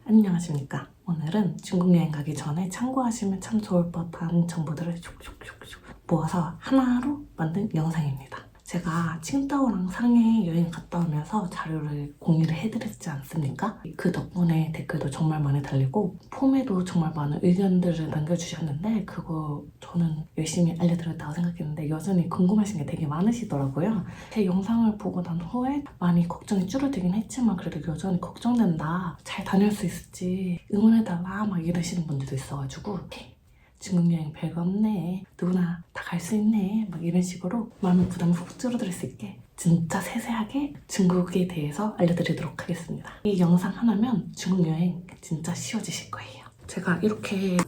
안녕하십니까. 오늘은 중국 여행 가기 전에 참고하시면 참 좋을 법한 정보들을 슉슉슉슉 모아서 하나로 만든 영상입니다. 제가 칭다오랑 상해 여행 갔다 오면서 자료를 공유를 해드렸지 않습니까? 그 덕분에 댓글도 정말 많이 달리고 폼에도 정말 많은 의견들을 남겨주셨는데 그거 저는 열심히 알려드렸다고 생각했는데 여전히 궁금하신 게 되게 많으시더라고요. 제 영상을 보고 난 후에 많이 걱정이 줄어들긴 했지만 그래도 여전히 걱정된다. 잘 다닐 수 있을지 응원해달라 막 이러시는 분들도 있어가지고 중국 여행 별거 없네. 누구나 다 갈 수 있네. 막 이런 식으로 마음의 부담을 훅 줄어들 수 있게 진짜 세세하게 중국에 대해서 알려드리도록 하겠습니다. 이 영상 하나면 중국 여행 진짜 쉬워지실 거예요. 제가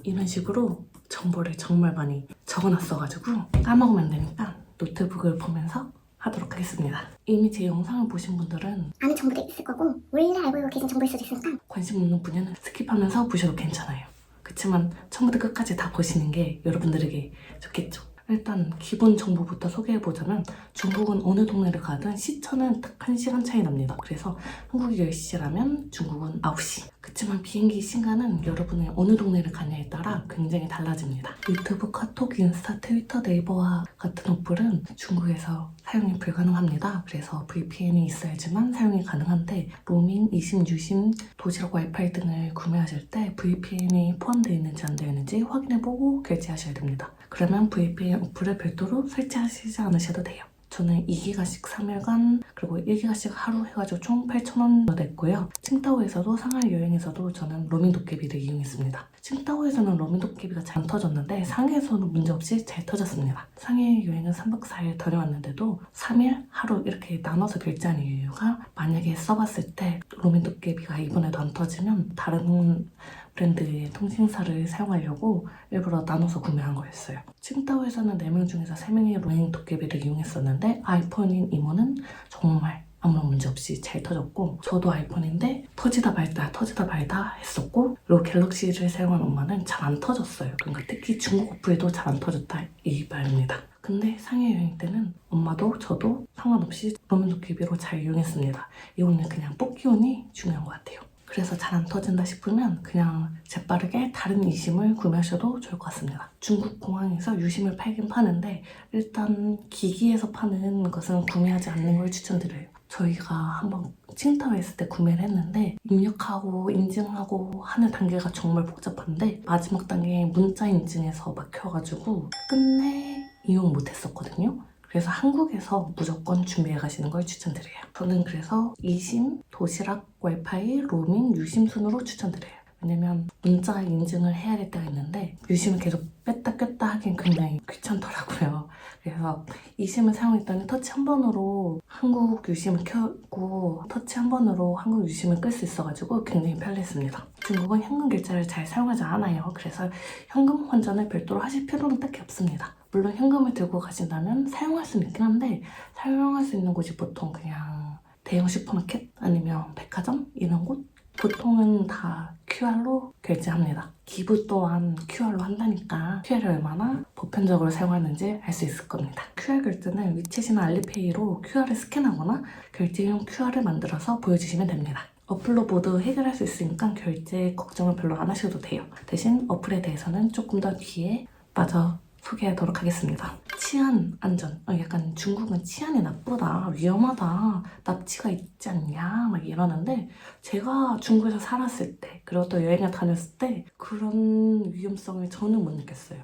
이런 식으로 정보를 정말 많이 적어놨어가지고 까먹으면 안 되니까 노트북을 보면서 하도록 하겠습니다. 이미 제 영상을 보신 분들은 아는 정보도 있을 거고 원래 알고 계신 정보일 수도 있으니까 관심 없는 분야는 스킵하면서 보셔도 괜찮아요. 그치만 처음부터 끝까지 다 보시는 게 여러분들에게 좋겠죠. 일단 기본 정보부터 소개해보자면 중국은 어느 동네를 가든 시차는 딱 1시간 차이 납니다. 그래서 한국이 10시라면 중국은 9시. 그치만 비행기 시간은 여러분이 어느 동네를 가냐에 따라 굉장히 달라집니다. 유튜브, 카톡, 인스타, 트위터, 네이버와 같은 어플은 중국에서 사용이 불가능합니다. 그래서 VPN이 있어야지만 사용이 가능한데 로밍, 이심, 유심, 도시락 와이파이 등을 구매하실 때 VPN이 포함되어 있는지 안 되어 있는지 확인해보고 결제하셔야 됩니다. 그러면 VPN 어플을 별도로 설치하시지 않으셔도 돼요. 저는 2기가씩 3일간 그리고 1기가씩 하루 해가지고 총 8,000원 냈고요. 칭다오에서도 상하이 여행에서도 저는 로밍 도깨비를 이용했습니다. 칭다오에서는 로밍 도깨비가 잘 안 터졌는데 상해에서는 문제없이 잘 터졌습니다. 상해 여행은 3박 4일 다녀왔는데도 3일 하루 이렇게 나눠서 결제한 이유가 만약에 써봤을 때 로밍 도깨비가 이번에도 안 터지면 다른 브랜드의 통신사를 사용하려고 일부러 나눠서 구매한 거였어요. 칭다오에서는 4명 중에서 3명이 로밍 도깨비를 이용했었는데 아이폰인 이모는 정말 아무런 문제 없이 잘 터졌고 저도 아이폰인데 터지다 말다 했었고 그리고 갤럭시를 사용한 엄마는 잘 안 터졌어요. 그러니까 특히 중국 어플도 잘 안 터졌다 이 말입니다. 근데 상해 여행 때는 엄마도 저도 상관없이 로밍 도깨비로 잘 이용했습니다. 이거는 그냥 뽑기 운이 중요한 것 같아요. 그래서 잘 안 터진다 싶으면 그냥 재빠르게 다른 이심을 구매하셔도 좋을 것 같습니다. 중국 공항에서 유심을 팔긴 파는데 일단 기기에서 파는 것은 구매하지 않는 걸 추천드려요. 저희가 한번 칭다오에 있을 때 구매를 했는데 입력하고 인증하고 하는 단계가 정말 복잡한데 마지막 단계에 문자 인증에서 막혀가지고 끝내 이용 못했었거든요. 그래서 한국에서 무조건 준비해 가시는 걸 추천드려요. 저는 그래서 이심, 도시락, 와이파이, 로밍, 유심 순으로 추천드려요. 왜냐면 문자 인증을 해야 될 때가 있는데 유심을 계속 뺐다 꼈다 하긴 굉장히 귀찮더라고요. 그래서 이심을 사용했더니 터치 한 번으로 한국 유심을 켜고 터치 한 번으로 한국 유심을 끌 수 있어가지고 굉장히 편리했습니다. 중국은 현금 결제를 잘 사용하지 않아요. 그래서 현금 환전을 별도로 하실 필요는 딱히 없습니다. 물론 현금을 들고 가신다면 사용할 수는 있긴 한데 사용할 수 있는 곳이 보통 그냥 대형 슈퍼마켓 아니면 백화점 이런 곳? 보통은 다 QR로 결제합니다. 기부 또한 QR로 한다니까 QR을 얼마나 보편적으로 사용하는지 알 수 있을 겁니다. QR 결제는 위챗이나 알리페이로 QR을 스캔하거나 결제용 QR을 만들어서 보여주시면 됩니다. 어플로 모두 해결할 수 있으니까 결제 걱정을 별로 안 하셔도 돼요. 대신 어플에 대해서는 조금 더 뒤에 마저 소개하도록 하겠습니다. 치안 안전. 약간 중국은 치안이 나쁘다, 위험하다, 납치가 있지 않냐 막 이러는데 제가 중국에서 살았을 때 그리고 또 여행을 다녔을 때 그런 위험성을 저는 못 느꼈어요.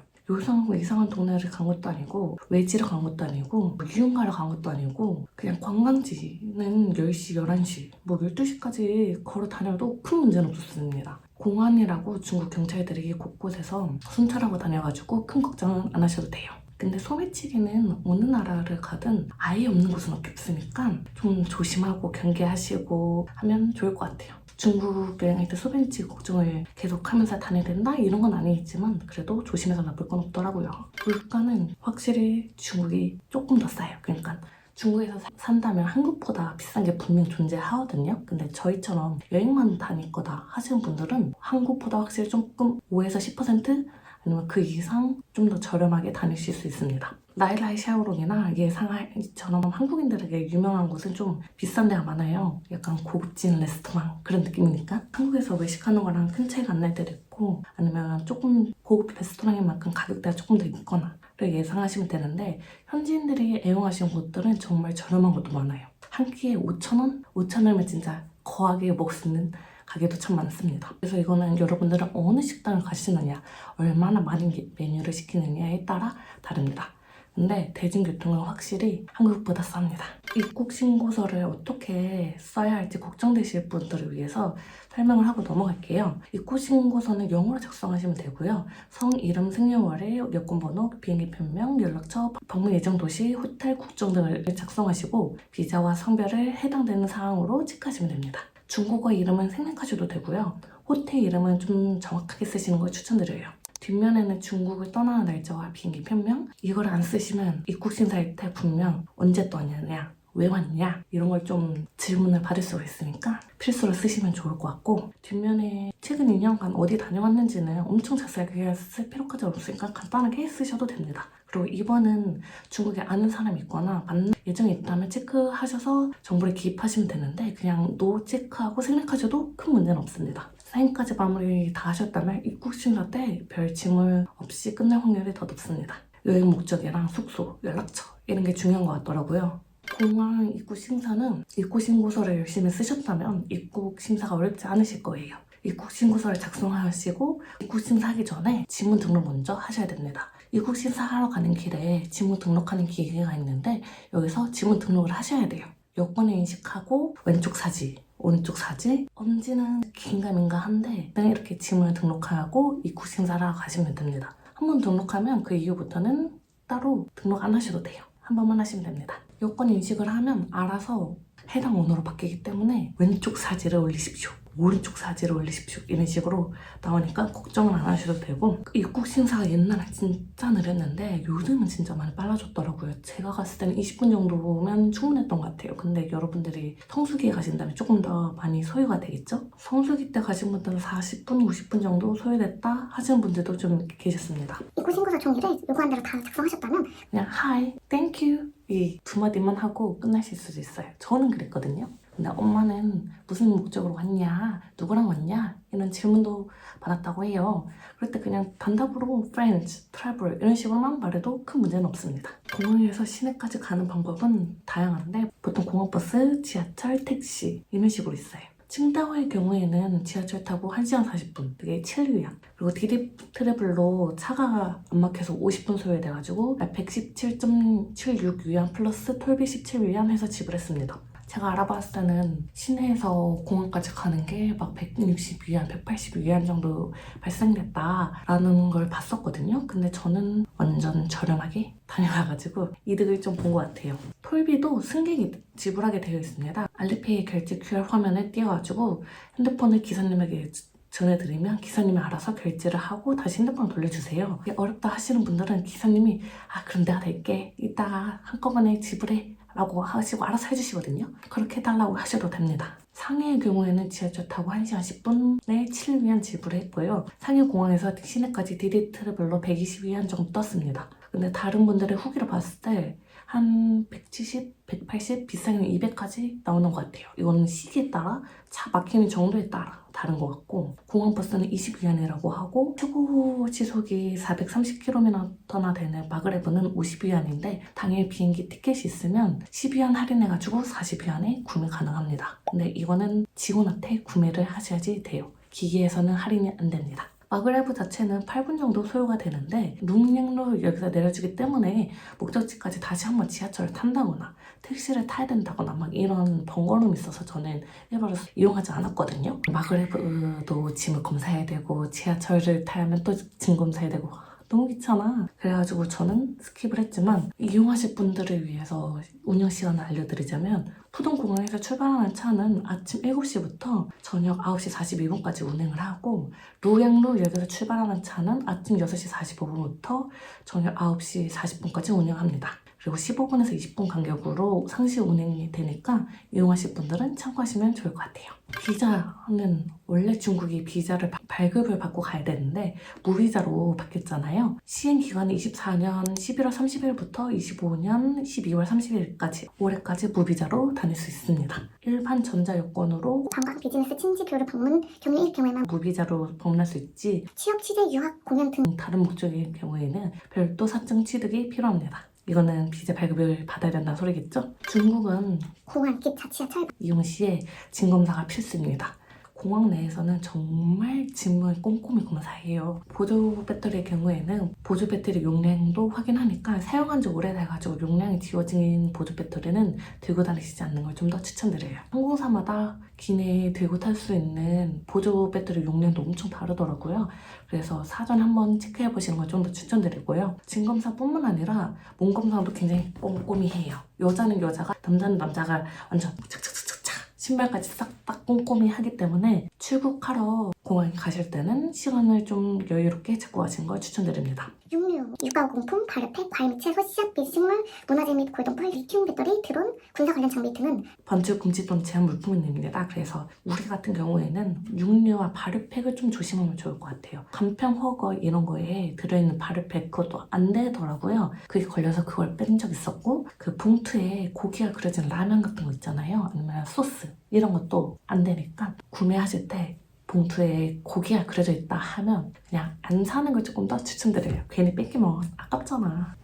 이상한 동네를 간 것도 아니고 외지를 간 것도 아니고 유흥가를 간 것도 아니고 그냥 관광지는 10시, 11시 뭐 12시까지 걸어 다녀도 큰 문제는 없었습니다. 공안이라고 중국 경찰들이 곳곳에서 순찰하고 다녀가지고 큰 걱정은 안 하셔도 돼요. 근데 소매치기는 어느 나라를 가든 아예 없는 곳은 없으니까 좀 조심하고 경계하시고 하면 좋을 것 같아요. 중국 여행할 때 소매치기 걱정을 계속하면서 다녀야 된다? 이런 건 아니겠지만 그래도 조심해서 나쁠 건 없더라고요. 물가는 확실히 중국이 조금 더 싸요. 그러니까 중국에서 산다면 한국보다 비싼 게 분명 존재하거든요. 근데 저희처럼 여행만 다닐 거다 하시는 분들은 한국보다 확실히 조금 5에서 10% 아니면 그 이상 좀 더 저렴하게 다니실 수 있습니다. 나일라이 샤오롱이나 예상처럼 한국인들에게 유명한 곳은 좀 비싼 데가 많아요. 약간 고급진 레스토랑 그런 느낌이니까. 한국에서 외식하는 거랑 큰 차이가 안 날 때도 있고, 아니면 조금 고급 레스토랑인 만큼 가격대가 조금 더 있거나 를 예상하시면 되는데, 현지인들이 애용하시는 곳들은 정말 저렴한 곳도 많아요. 한 끼에 5,000원? 5,000원이면 진짜 거하게 먹을 수 있는 가게도 참 많습니다. 그래서 이거는 여러분들은 어느 식당을 가시느냐, 얼마나 많은 메뉴를 시키느냐에 따라 다릅니다. 근데 대중교통은 확실히 한국보다 쌉니다. 입국 신고서를 어떻게 써야 할지 걱정되실 분들을 위해서 설명을 하고 넘어갈게요. 입국 신고서는 영어로 작성하시면 되고요. 성, 이름, 생년월일, 여권번호, 비행기 편명, 연락처, 방문 예정 도시, 호텔, 국적 등을 작성하시고 비자와 성별을 해당되는 사항으로 체크하시면 됩니다. 중국어 이름은 생략하셔도 되고요. 호텔 이름은 좀 정확하게 쓰시는 걸 추천드려요. 뒷면에는 중국을 떠나는 날짜와 비행기 편명, 이걸 안 쓰시면 입국 심사일 때 분명 언제 떠나냐, 왜 왔냐 이런 걸 좀 질문을 받을 수가 있으니까 필수로 쓰시면 좋을 것 같고, 뒷면에 최근 2년간 어디 다녀왔는지는 엄청 자세하게 쓸 필요까지 없으니까 간단하게 쓰셔도 됩니다. 그리고 이번은 중국에 아는 사람이 있거나 만날 예정이 있다면 체크하셔서 정보를 기입하시면 되는데, 그냥 노 체크하고 생략하셔도 큰 문제는 없습니다. 사인까지 마무리 다 하셨다면 입국 심사 때 별 질문 없이 끝날 확률이 더 높습니다. 여행 목적이랑 숙소, 연락처 이런 게 중요한 것 같더라고요. 공항 입국 심사는 입국 신고서를 열심히 쓰셨다면 입국 심사가 어렵지 않으실 거예요. 입국 신고서를 작성하시고 입국 심사하기 전에 지문 등록 먼저 하셔야 됩니다. 입국 심사하러 가는 길에 지문 등록하는 기계가 있는데 여기서 지문 등록을 하셔야 돼요. 여권을 인식하고 왼쪽 사진, 오른쪽 사진, 엄지는 긴가민가 한데 그냥 이렇게 지문을 등록하고 입국 심사를 하러 가시면 됩니다. 한번 등록하면 그 이후부터는 따로 등록 안 하셔도 돼요. 한 번만 하시면 됩니다. 여권 인식을 하면 알아서 해당 언어로 바뀌기 때문에 왼쪽 사진을 올리십시오, 오른쪽 사진을 올리십시오 이런 식으로 나오니까 걱정은 안 하셔도 되고, 입국 심사가 옛날에 진짜 느렸는데 요즘은 진짜 많이 빨라졌더라고요. 제가 갔을 때는 20분 정도면 충분했던 것 같아요. 근데 여러분들이 성수기에 가신다면 조금 더 많이 소요가 되겠죠? 성수기 때 가신 분들은 40분, 50분 정도 소요됐다 하시는 분들도 좀 계셨습니다. 입국 신고서 종이를 요구한 대로 다 작성하셨다면 그냥 Hi, Thank you 이 두 마디만 하고 끝나실 수도 있어요. 저는 그랬거든요. 근데 엄마는 무슨 목적으로 왔냐, 누구랑 왔냐 이런 질문도 받았다고 해요. 그럴 때 그냥 단답으로 friends, travel 이런 식으로만 말해도 큰 문제는 없습니다. 공항에서 시내까지 가는 방법은 다양한데 보통 공항버스, 지하철, 택시 이런 식으로 있어요. 칭다오의 경우에는 지하철 타고 1시간 40분, 그게 7위안. 그리고 디립 트래블로 차가 안 막혀서 50분 소요돼가지고 117.76위안 플러스 톨비 17위안 해서 지불했습니다. 제가 알아봤을 때는 시내에서 공항까지 가는 게 막 160위안, 180위안 정도 발생됐다라는 걸 봤었거든요. 근데 저는 완전 저렴하게 다녀가가지고 이득을 좀 본 것 같아요. 톨비도 승객이 지불하게 되어 있습니다. 알리페이 결제 QR 화면에 띄워가지고 핸드폰을 기사님에게 전해드리면 기사님이 알아서 결제를 하고 다시 핸드폰을 돌려주세요. 어렵다 하시는 분들은 기사님이 그럼 내가 낼게, 이따가 한꺼번에 지불해 라고 하시고 알아서 해주시거든요. 그렇게 해달라고 하셔도 됩니다. 상해의 경우에는 지하철 타고 1시간 10분에 7위안 지불했고요. 상해 공항에서 시내까지 디디 트래블로 120위안 정도 떴습니다. 근데 다른 분들의 후기를 봤을 때 한 170, 180, 비싸면 200까지 나오는 것 같아요. 이거는 시기에 따라 차 막히는 정도에 따라 다른 것 같고, 공항버스는 20위안이라고 하고 최고 시속이 430km나 되는 마그레브는 50위안인데 당일 비행기 티켓이 있으면 10위안 할인해가지고 40위안에 구매 가능합니다. 근데 이거는 직원한테 구매를 하셔야지 돼요. 기기에서는 할인이 안 됩니다. 마그레브 자체는 8분 정도 소요가 되는데 룽냥로 여기서 내려주기 때문에 목적지까지 다시 한번 지하철을 탄다거나 택시를 타야 된다거나 막 이런 번거로움이 있어서 저는 일부러 이용하지 않았거든요. 마그레브도 짐을 검사해야 되고 지하철을 타야면 또 짐 검사해야 되고 너무 귀찮아. 그래가지고 저는 스킵을 했지만, 이용하실 분들을 위해서 운영 시간을 알려드리자면 푸동공항에서 출발하는 차는 아침 7시부터 저녁 9시 42분까지 운행을 하고, 루양루 역에서 출발하는 차는 아침 6시 45분부터 저녁 9시 40분까지 운영합니다. 그리고 15분에서 20분 간격으로 상시 운행이 되니까 이용하실 분들은 참고하시면 좋을 것 같아요. 비자는 원래 중국이 비자를 발급을 받고 가야 되는데 무비자로 바뀌었잖아요. 시행 기간이 24년 11월 30일부터 25년 12월 30일까지 올해까지 무비자로 다닐 수 있습니다. 일반 전자 여권으로 관광, 비즈니스, 친지, 교류, 방문, 경유일 경우에만 무비자로 방문할 수 있지 취업, 취재, 유학, 공연 등 다른 목적일 경우에는 별도 사증 취득이 필요합니다. 이거는 비자 발급을 받아야 된다는 소리겠죠? 중국은 공항, 기차, 지하철, 이용 시에 짐검사가 필수입니다. 공항 내에서는 정말 짐을 꼼꼼히 검사해요. 보조 배터리의 경우에는 보조 배터리 용량도 확인하니까 사용한 지 오래돼가지고 용량이 지워진 보조 배터리는 들고 다니시지 않는 걸 좀 더 추천드려요. 항공사마다 기내에 들고 탈 수 있는 보조 배터리 용량도 엄청 다르더라고요. 그래서 사전에 한번 체크해 보시는 걸 좀 더 추천드리고요. 짐 검사뿐만 아니라 몸 검사도 굉장히 꼼꼼히 해요. 여자는 여자가, 남자는 남자가 완전 착착착착 신발까지 싹 다 꼼꼼히 하기 때문에 출국하러 공항에 가실 때는 시간을 좀 여유롭게 잡고 가시는 걸 추천드립니다. 육류, 육아용품, 발효팩, 과일 및 채소, 씨앗, 비식물, 문화재 및 골동품, 리튬 배터리, 드론, 군사 관련 장비 등은 반출 금지 또는 제한 물품입니다. 그래서 우리 같은 경우에는 육류와 발효팩을 좀 조심하면 좋을 것 같아요. 간편 허거 이런 거에 들어있는 발효팩 그것도 안 되더라고요. 그게 걸려서 그걸 뺀 적 있었고 그 봉투에 고기가 그려진 라면 같은 거 있잖아요. 아니면 소스 이런 것도 안 되니까 구매하실 때 봉투에 고기가 그려져 있다 하면 그냥 안 사는 걸 조금 더 추천드려요. 괜히 뺏기면 아깝잖아.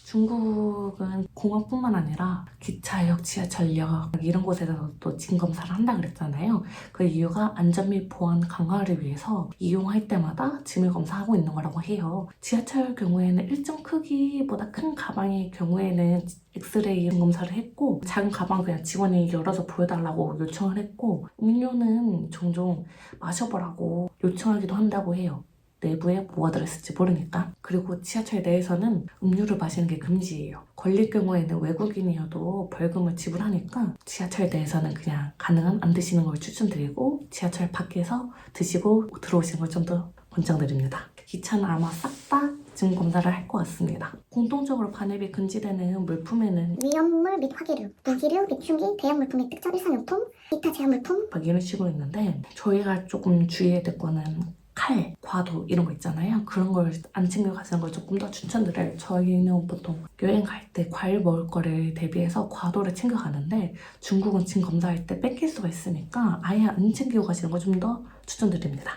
중국은 공항뿐만 아니라 기차역, 지하철역 이런 곳에서도 짐검사를 한다 그랬잖아요. 그 이유가 안전 및 보안 강화를 위해서 이용할 때마다 짐을 검사하고 있는 거라고 해요. 지하철 경우에는 일정 크기보다 큰 가방의 경우에는 엑스레이 검사를 했고 작은 가방 그냥 직원이 열어서 보여달라고 요청을 했고 음료는 종종 마셔보라고 요청하기도 한다고 해요. 내부에 뭐가 들어있을지 모르니까. 그리고 지하철 내에서는 음료를 마시는 게 금지예요. 걸릴 경우에는 외국인이어도 벌금을 지불하니까 지하철 내에서는 그냥 가능한 안 드시는 걸 추천드리고 지하철 밖에서 드시고 들어오시는 걸 좀 더 권장드립니다. 기차는 아마 싹 다 짐 검사를 할 것 같습니다. 공통적으로 반입이 금지되는 물품에는 위험물 및 화기류, 무기류 및 흉기, 대형 물품 및 특정 일상용품, 기타 제한 물품, 막 이런 식으로 있는데 저희가 조금 주의해야 될 거는 칼, 과도 이런 거 있잖아요. 그런 걸 안 챙겨 가시는 걸 조금 더 추천드려요. 저희는 보통 여행 갈 때 과일 먹을 거를 대비해서 과도를 챙겨 가는데 중국은 짐 검사할 때 뺏길 수가 있으니까 아예 안 챙기고 가시는 걸 좀 더 추천드립니다.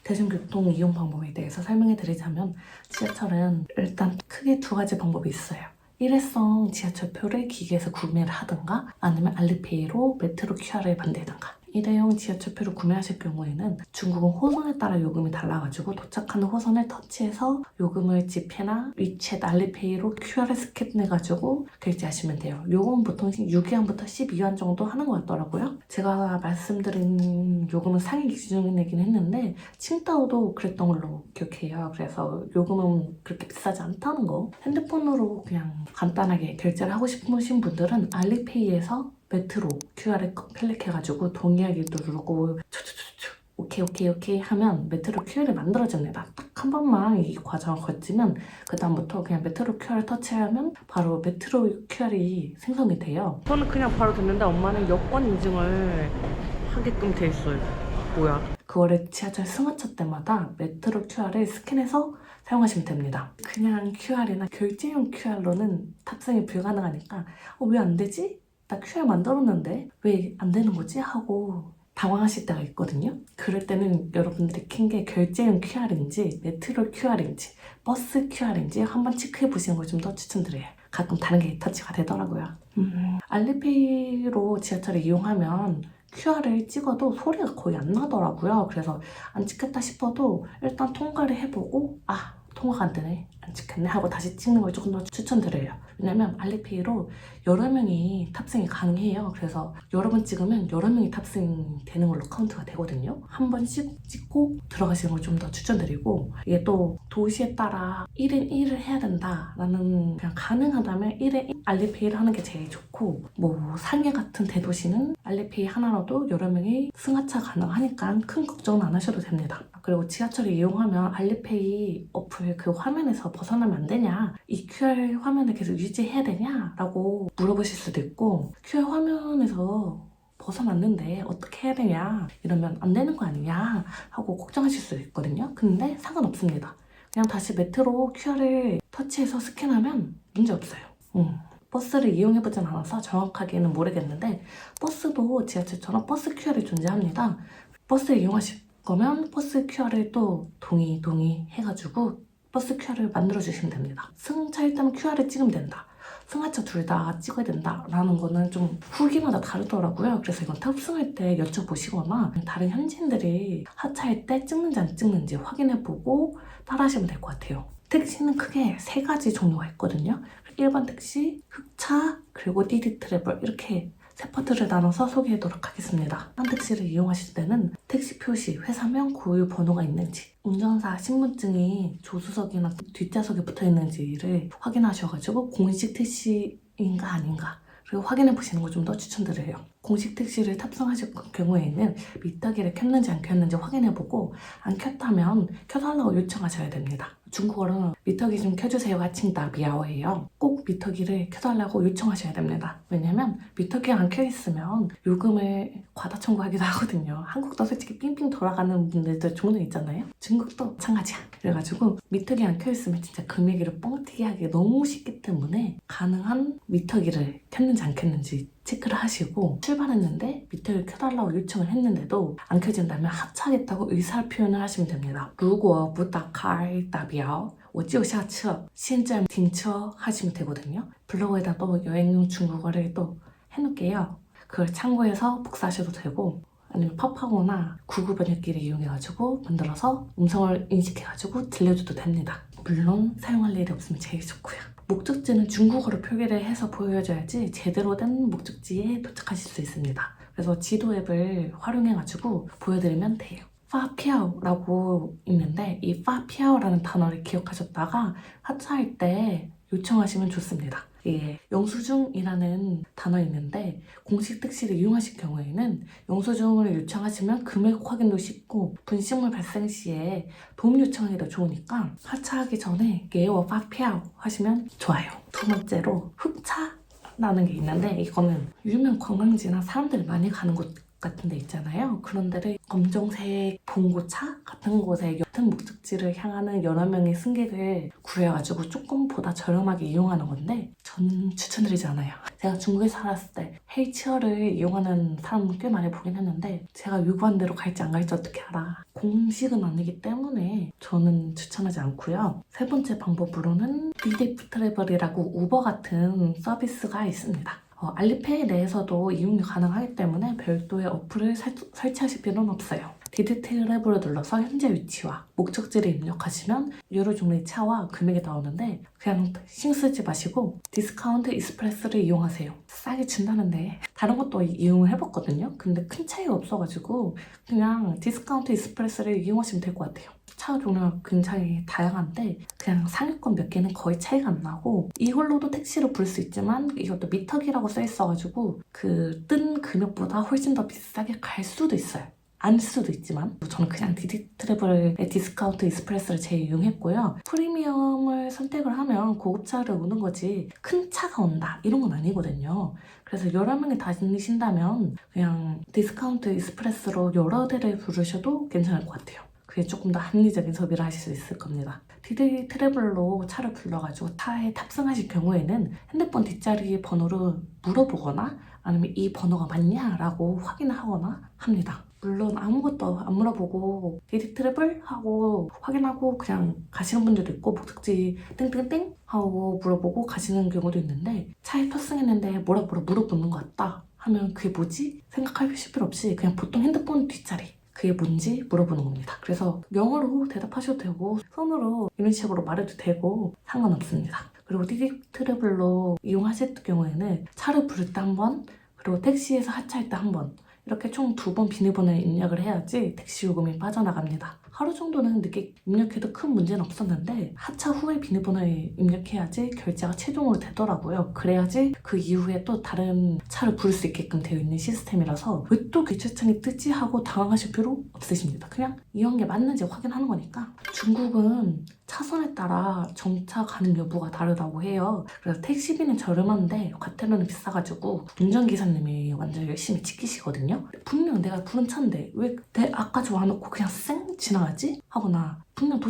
대중교통 이용 방법에 대해서 설명해 드리자면 지하철은 일단 크게 두 가지 방법이 있어요. 일회성 지하철표를 기계에서 구매를 하든가 아니면 알리페이로 메트로 QR을 만들든가. 일회용 지하철표를 구매하실 경우에는 중국은 호선에 따라 요금이 달라가지고 도착하는 호선을 터치해서 요금을 지폐나 위챗, 알리페이로 QR을 스캔해가지고 결제하시면 돼요. 요금은 보통 6위안부터 12위안 정도 하는 것 같더라고요. 제가 말씀드린 요금은 상위 기준이긴 했는데 칭따오도 그랬던 걸로 기억해요. 그래서 요금은 그렇게 비싸지 않다는 거. 핸드폰으로 그냥 간단하게 결제를 하고 싶으신 분들은 알리페이에서 메트로 QR을 클릭해가지고 동의하기도 누르고 오케이 하면 메트로 QR이 만들어집니다. 딱 한 번만 이 과정을 거치면 그 다음부터 그냥 메트로 QR 터치하면 바로 메트로 QR이 생성이 돼요. 저는 그냥 바로 됐는데 엄마는 여권 인증을 하게끔 돼 있어요. 뭐야? 그거를 지하철 승하차 때마다 메트로 QR을 스캔해서 사용하시면 됩니다. 그냥 QR이나 결제용 QR로는 탑승이 불가능하니까 왜 안 되지? 나 QR 만들었는데 왜 안 되는 거지? 하고 당황하실 때가 있거든요. 그럴 때는 여러분들이 킨 게 결제용 QR인지 메트로 QR인지 버스 QR인지 한번 체크해 보시는 걸 좀 더 추천드려요. 가끔 다른 게 터치가 되더라고요. 알리페이로 지하철을 이용하면 QR을 찍어도 소리가 거의 안 나더라고요. 그래서 안 찍혔다 싶어도 일단 통과를 해보고 통화가 안 되네, 안 찍혔네 하고 다시 찍는 걸 조금 더 추천드려요. 왜냐면 알리페이로 여러 명이 탑승이 가능해요. 그래서 여러 번 찍으면 여러 명이 탑승되는 걸로 카운트가 되거든요. 한 번씩 찍고 들어가시는 걸 좀 더 추천드리고 이게 또 도시에 따라 1인 1을 해야 된다라는 그냥 가능하다면 1인 1 알리페이를 하는 게 제일 좋고 뭐 상해 같은 대도시는 알리페이 하나로도 여러 명이 승하차 가능하니까 큰 걱정은 안 하셔도 됩니다. 그리고 지하철을 이용하면 알리페이 어플 앞을 그 화면에서 벗어나면 안 되냐, 이 QR 화면을 계속 유지해야 되냐 라고 물어보실 수도 있고, QR 화면에서 벗어났는데 어떻게 해야 되냐 이러면 안 되는 거 아니냐 하고 걱정하실 수도 있거든요. 근데 상관없습니다. 그냥 다시 매트로 QR을 터치해서 스캔하면 문제없어요. 버스를 이용해보진 않아서 정확하게는 모르겠는데, 버스도 지하철처럼 버스 QR이 존재합니다. 버스를 이용하실 거면 버스 QR을 또 동의 해가지고 버스 QR을 만들어주시면 됩니다. 승차 일단 QR을 찍으면 된다, 승하차 둘 다 찍어야 된다 라는 거는 좀 후기마다 다르더라고요. 그래서 이건 탑승할 때 여쭤보시거나 다른 현지인들이 하차할 때 찍는지 안 찍는지 확인해보고 따라하시면 될 것 같아요. 택시는 크게 3가지 종류가 있거든요. 일반 택시, 흑차, 그리고滴滴 트래블, 이렇게 3파트를 나눠서 소개하도록 하겠습니다. 한 택시를 이용하실 때는 택시 표시, 회사명, 고유 번호가 있는지, 운전사 신분증이 조수석이나 뒷좌석에 붙어 있는지를 확인하셔가지고 공식 택시인가 아닌가 그리고 확인해 보시는 걸 좀 더 추천드려요. 공식 택시를 탑승하실 경우에는 미터기를 켰는지 안 켰는지 확인해보고, 안 켰다면 켜달라고 요청하셔야 됩니다. 중국어로는 미터기 좀 켜주세요가 칭다비아오예요. 꼭 미터기를 켜달라고 요청하셔야 됩니다. 왜냐면 미터기가 안 켜있으면 요금을 과다 청구하기도 하거든요. 한국도 솔직히 삥삥 돌아가는 분들도 종종 있잖아요. 중국도 마찬가지야. 그래가지고 미터기 안 켜있으면 진짜 금액을 뻥튀기 하기 너무 쉽기 때문에 가능한 미터기를 켰는지 안 켰는지 체크를 하시고, 출발했는데 미터를 켜달라고 요청을 했는데도 안 켜진다면 하차하겠다고 의사 표현을 하시면 됩니다. 如果不打开打表我就下车现在停车 하시면 되거든요. 블로그에다 또 여행용 중국어를 또 해놓을게요. 그걸 참고해서 복사하셔도 되고, 아니면 팝하거나 구글 번역기를 이용해가지고 만들어서 음성을 인식해가지고 들려줘도 됩니다. 물론 사용할 일이 없으면 제일 좋고요. 목적지는 중국어로 표기를 해서 보여줘야지 제대로 된 목적지에 도착하실 수 있습니다. 그래서 지도 앱을 활용해가지고 보여드리면 돼요. 파피아오라고 있는데, 이 파피아오라는 단어를 기억하셨다가 하차할 때 요청하시면 좋습니다. 예, 영수증이라는 단어 있는데, 공식 택시를 이용하실 경우에는 영수증을 요청하시면 금액 확인도 쉽고 분실물 발생 시에 도움 요청하기도 좋으니까 하차하기 전에 예워 파피아오 하시면 좋아요. 두 번째로 흑차라는 게 있는데, 이거는 유명 관광지나 사람들이 많이 가는 곳 같은 데 있잖아요. 그런 데를 검정색 봉고차 같은 곳에 같은 목적지를 향하는 여러 명의 승객을 구해가지고 조금보다 저렴하게 이용하는 건데, 저는 추천드리지 않아요. 제가 중국에 살았을 때 헤이치어를 이용하는 사람은 꽤 많이 보긴 했는데, 제가 요구한 대로 갈지 안 갈지 어떻게 알아. 공식은 아니기 때문에 저는 추천하지 않고요. 세 번째 방법으로는滴滴 트래블이라고 우버 같은 서비스가 있습니다. 알리페이 내에서도 이용이 가능하기 때문에 별도의 어플을 설치하실 필요는 없어요.滴滴 트래블을 눌러서 현재 위치와 목적지를 입력하시면 여러 종류의 차와 금액이 나오는데, 그냥 신경 쓰지 마시고 디스카운트 익스프레스를 이용하세요. 싸게 준다는데 다른 것도 이용을 해봤거든요. 근데 큰 차이가 없어가지고 그냥 디스카운트 익스프레스를 이용하시면 될 것 같아요. 차 종류가 굉장히 다양한데 그냥 상위권 몇 개는 거의 차이가 안 나고, 이걸로도 택시를 부를 수 있지만 이것도 미터기라고 써 있어가지고 그 뜬 금액보다 훨씬 더 비싸게 갈 수도 있어요. 안 수도 있지만 저는 그냥滴滴 트래블의 디스카운트 익스프레스를 제일 이용했고요. 프리미엄을 선택을 하면 고급차를 오는 거지 큰 차가 온다 이런 건 아니거든요. 그래서 여러 명이 다니신다면 그냥 디스카운트 익스프레스로 여러 대를 부르셔도 괜찮을 것 같아요. 그게 조금 더 합리적인 소비를 하실 수 있을 겁니다.滴滴 트래블로 차를 불러가지고 차에 탑승하실 경우에는 핸드폰 뒷자리 번호를 물어보거나 아니면 이 번호가 맞냐라고 확인하거나 합니다. 물론 아무것도 안 물어보고滴滴 트래블 하고 확인하고 그냥 가시는 분들도 있고, 목적지 땡땡땡 하고 물어보고 가시는 경우도 있는데, 차에 탑승했는데 뭐라 물어보는 것 같다 하면 그게 뭐지? 생각하실 필요 없이 그냥 보통 핸드폰 뒷자리 그게 뭔지 물어보는 겁니다. 그래서 영어로 대답하셔도 되고 손으로 이런 식으로 말해도 되고 상관없습니다. 그리고滴滴 트래블로 이용하실 경우에는 차를 부를 때 한 번, 그리고 택시에서 하차할 때 한 번, 이렇게 총 2번 비밀번호를 입력을 해야지 택시 요금이 빠져나갑니다. 하루 정도는 늦게 입력해도 큰 문제는 없었는데 하차 후에 비밀번호를 입력해야지 결제가 최종으로 되더라고요. 그래야지 그 이후에 또 다른 차를 부를 수 있게끔 되어 있는 시스템이라서 왜 또 결제창이 뜨지 하고 당황하실 필요 없으십니다. 그냥 이용한 게 맞는지 확인하는 거니까. 중국은 차선에 따라 정차 가능 여부가 다르다고 해요. 그래서 택시비는 저렴한데 과태료는 비싸가지고 운전기사님이 완전 열심히 지키시거든요. 분명 내가 부른 차인데 왜 내 앞까지 와놓고 그냥 쌩 지나가지? 하거나 분명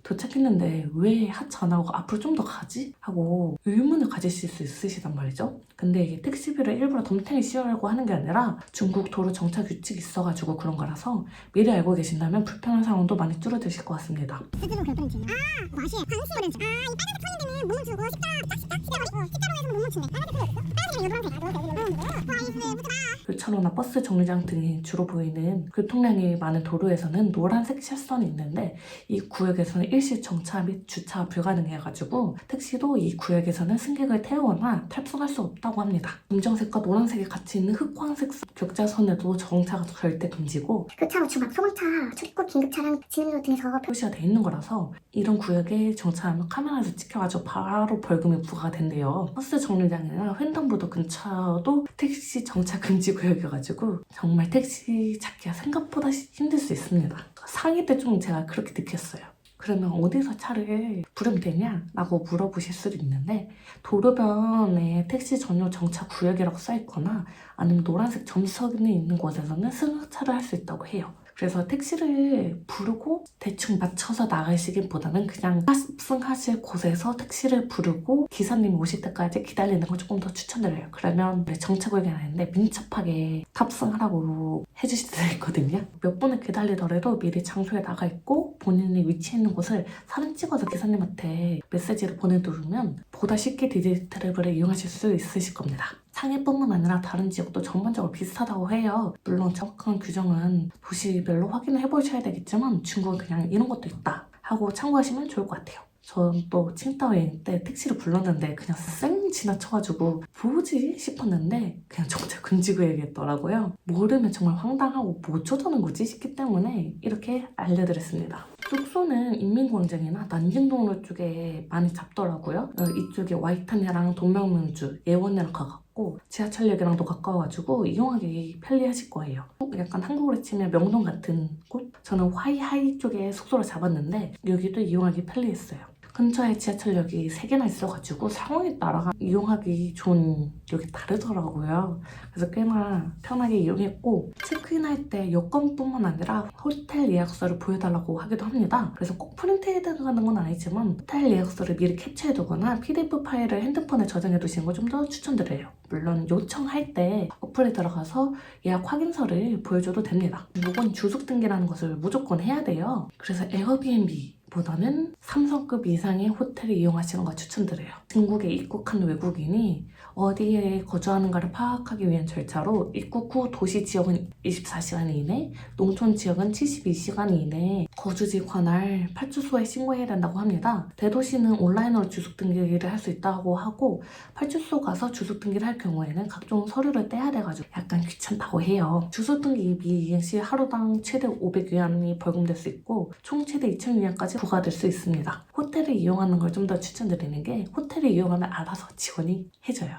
도착했는데 왜 하차 안 하고 앞으로 좀 더 가지? 하고 의문을 가지실 수 있으시단 말이죠. 근데 이게 택시비를 일부러 덤탱이 씌우려고 하는 게 아니라 중국 도로 정차 규칙이 있어가지고 그런 거라서 미리 알고 계신다면 불편한 상황도 많이 줄어드실 것 같습니다. 스스로 그런 질문. 맛이 광시 오렌지. 이 빨간색 터는 데는 못 멈추고 십자로에서는 못 멈춘대. 빨간색 터는 어딨어? 빨간색이랑 노란색 교차로나 버스 정류장 등이 주로 보이는 교통량이 많은 도로에서는 노란색 실선이 있는데 이 구역에서는 일시 정차 및 주차 불가능해가지고 택시도 이 구역에서는 승객을 태우거나 탑승할 수 없다고 합니다. 검정색과 노란색이 같이 있는 흑황색 격자선에도 정차가 절대 금지고 교차로 중앙 소방차, 출입구 긴급차량 진입로 등에서 표시가 돼 있는 거라서 이런 구역에 정차하면 카메라에서 찍혀가지고 바로 벌금이 부과가 된대요. 버스 정류장이나 횡단보도 근처도 택시 정차 금지 구역이어가지고 정말 택시 찾기가 생각보다 힘들 수 있습니다. 상의 때 좀 제가 그렇게 느꼈어요. 그러면 어디서 차를 부르면 되냐? 라고 물어보실 수도 있는데 도로변에 택시 전용 정차 구역이라고 써있거나 아니면 노란색 점선이 있는 곳에서는 승하차를 할 수 있다고 해요. 그래서 택시를 부르고 대충 맞춰서 나가시기보다는 그냥 탑승하실 곳에서 택시를 부르고 기사님이 오실 때까지 기다리는 걸 조금 더 추천드려요. 그러면 정차구역이 아닌데 민첩하게 탑승하라고 해주실 수 있거든요. 몇 분을 기다리더라도 미리 장소에 나가 있고 본인이 위치해 있는 곳을 사진 찍어서 기사님한테 메시지를 보내두면 보다 쉽게 디지털 트래블을 이용하실 수 있으실 겁니다. 상해뿐만 아니라 다른 지역도 전반적으로 비슷하다고 해요. 물론 정확한 규정은 도시별로 확인을 해보셔야 되겠지만 중국은 그냥 이런 것도 있다 하고 참고하시면 좋을 것 같아요. 전 또 칭다오 여행 때 택시를 불렀는데 그냥 쌩 지나쳐가지고 뭐지 싶었는데 그냥 정차 금지 구역이었더라고요. 모르면 정말 황당하고 뭐 어쩌자는 거지 싶기 때문에 이렇게 알려드렸습니다. 숙소는 인민공항이나 난징동로 쪽에 많이 잡더라고요. 이쪽에 와이탄이랑 동명문주, 예원이랑 가깝고 지하철역이랑도 가까워가지고 이용하기 편리하실 거예요. 약간 한국으로 치면 명동 같은 곳? 저는 화이하이 쪽에 숙소를 잡았는데 여기도 이용하기 편리했어요. 근처에 지하철역이 3개나 있어가지고 상황에 따라 이용하기 좋은 역이 다르더라고요. 그래서 꽤나 편하게 이용했고 체크인할 때 여권뿐만 아니라 호텔 예약서를 보여달라고 하기도 합니다. 그래서 꼭 프린트해가는 건 아니지만 호텔 예약서를 미리 캡처해두거나 PDF 파일을 핸드폰에 저장해두시는 걸 좀 더 추천드려요. 물론 요청할 때 어플에 들어가서 예약 확인서를 보여줘도 됩니다. 이건 주소 등기라는 것을 무조건 해야 돼요. 그래서 에어비앤비 보다는 3성급 이상의 호텔을 이용하시는 걸 추천드려요. 중국에 입국한 외국인이 어디에 거주하는가를 파악하기 위한 절차로 입국 후 도시 지역은 24시간 이내, 농촌 지역은 72시간 이내 거주지 관할 파출소에 신고해야 된다고 합니다. 대도시는 온라인으로 주소 등기를 할 수 있다고 하고 파출소 가서 주소 등기를 할 경우에는 각종 서류를 떼야 돼가지고 약간 귀찮다고 해요. 주소 등기 미이행 시 하루당 최대 500위안이 벌금될 수 있고 총 최대 2,000위안까지 부과될 수 있습니다. 호텔을 이용하는 걸 좀 더 추천드리는 게 호텔을 이용하면 알아서 직원이 해줘요.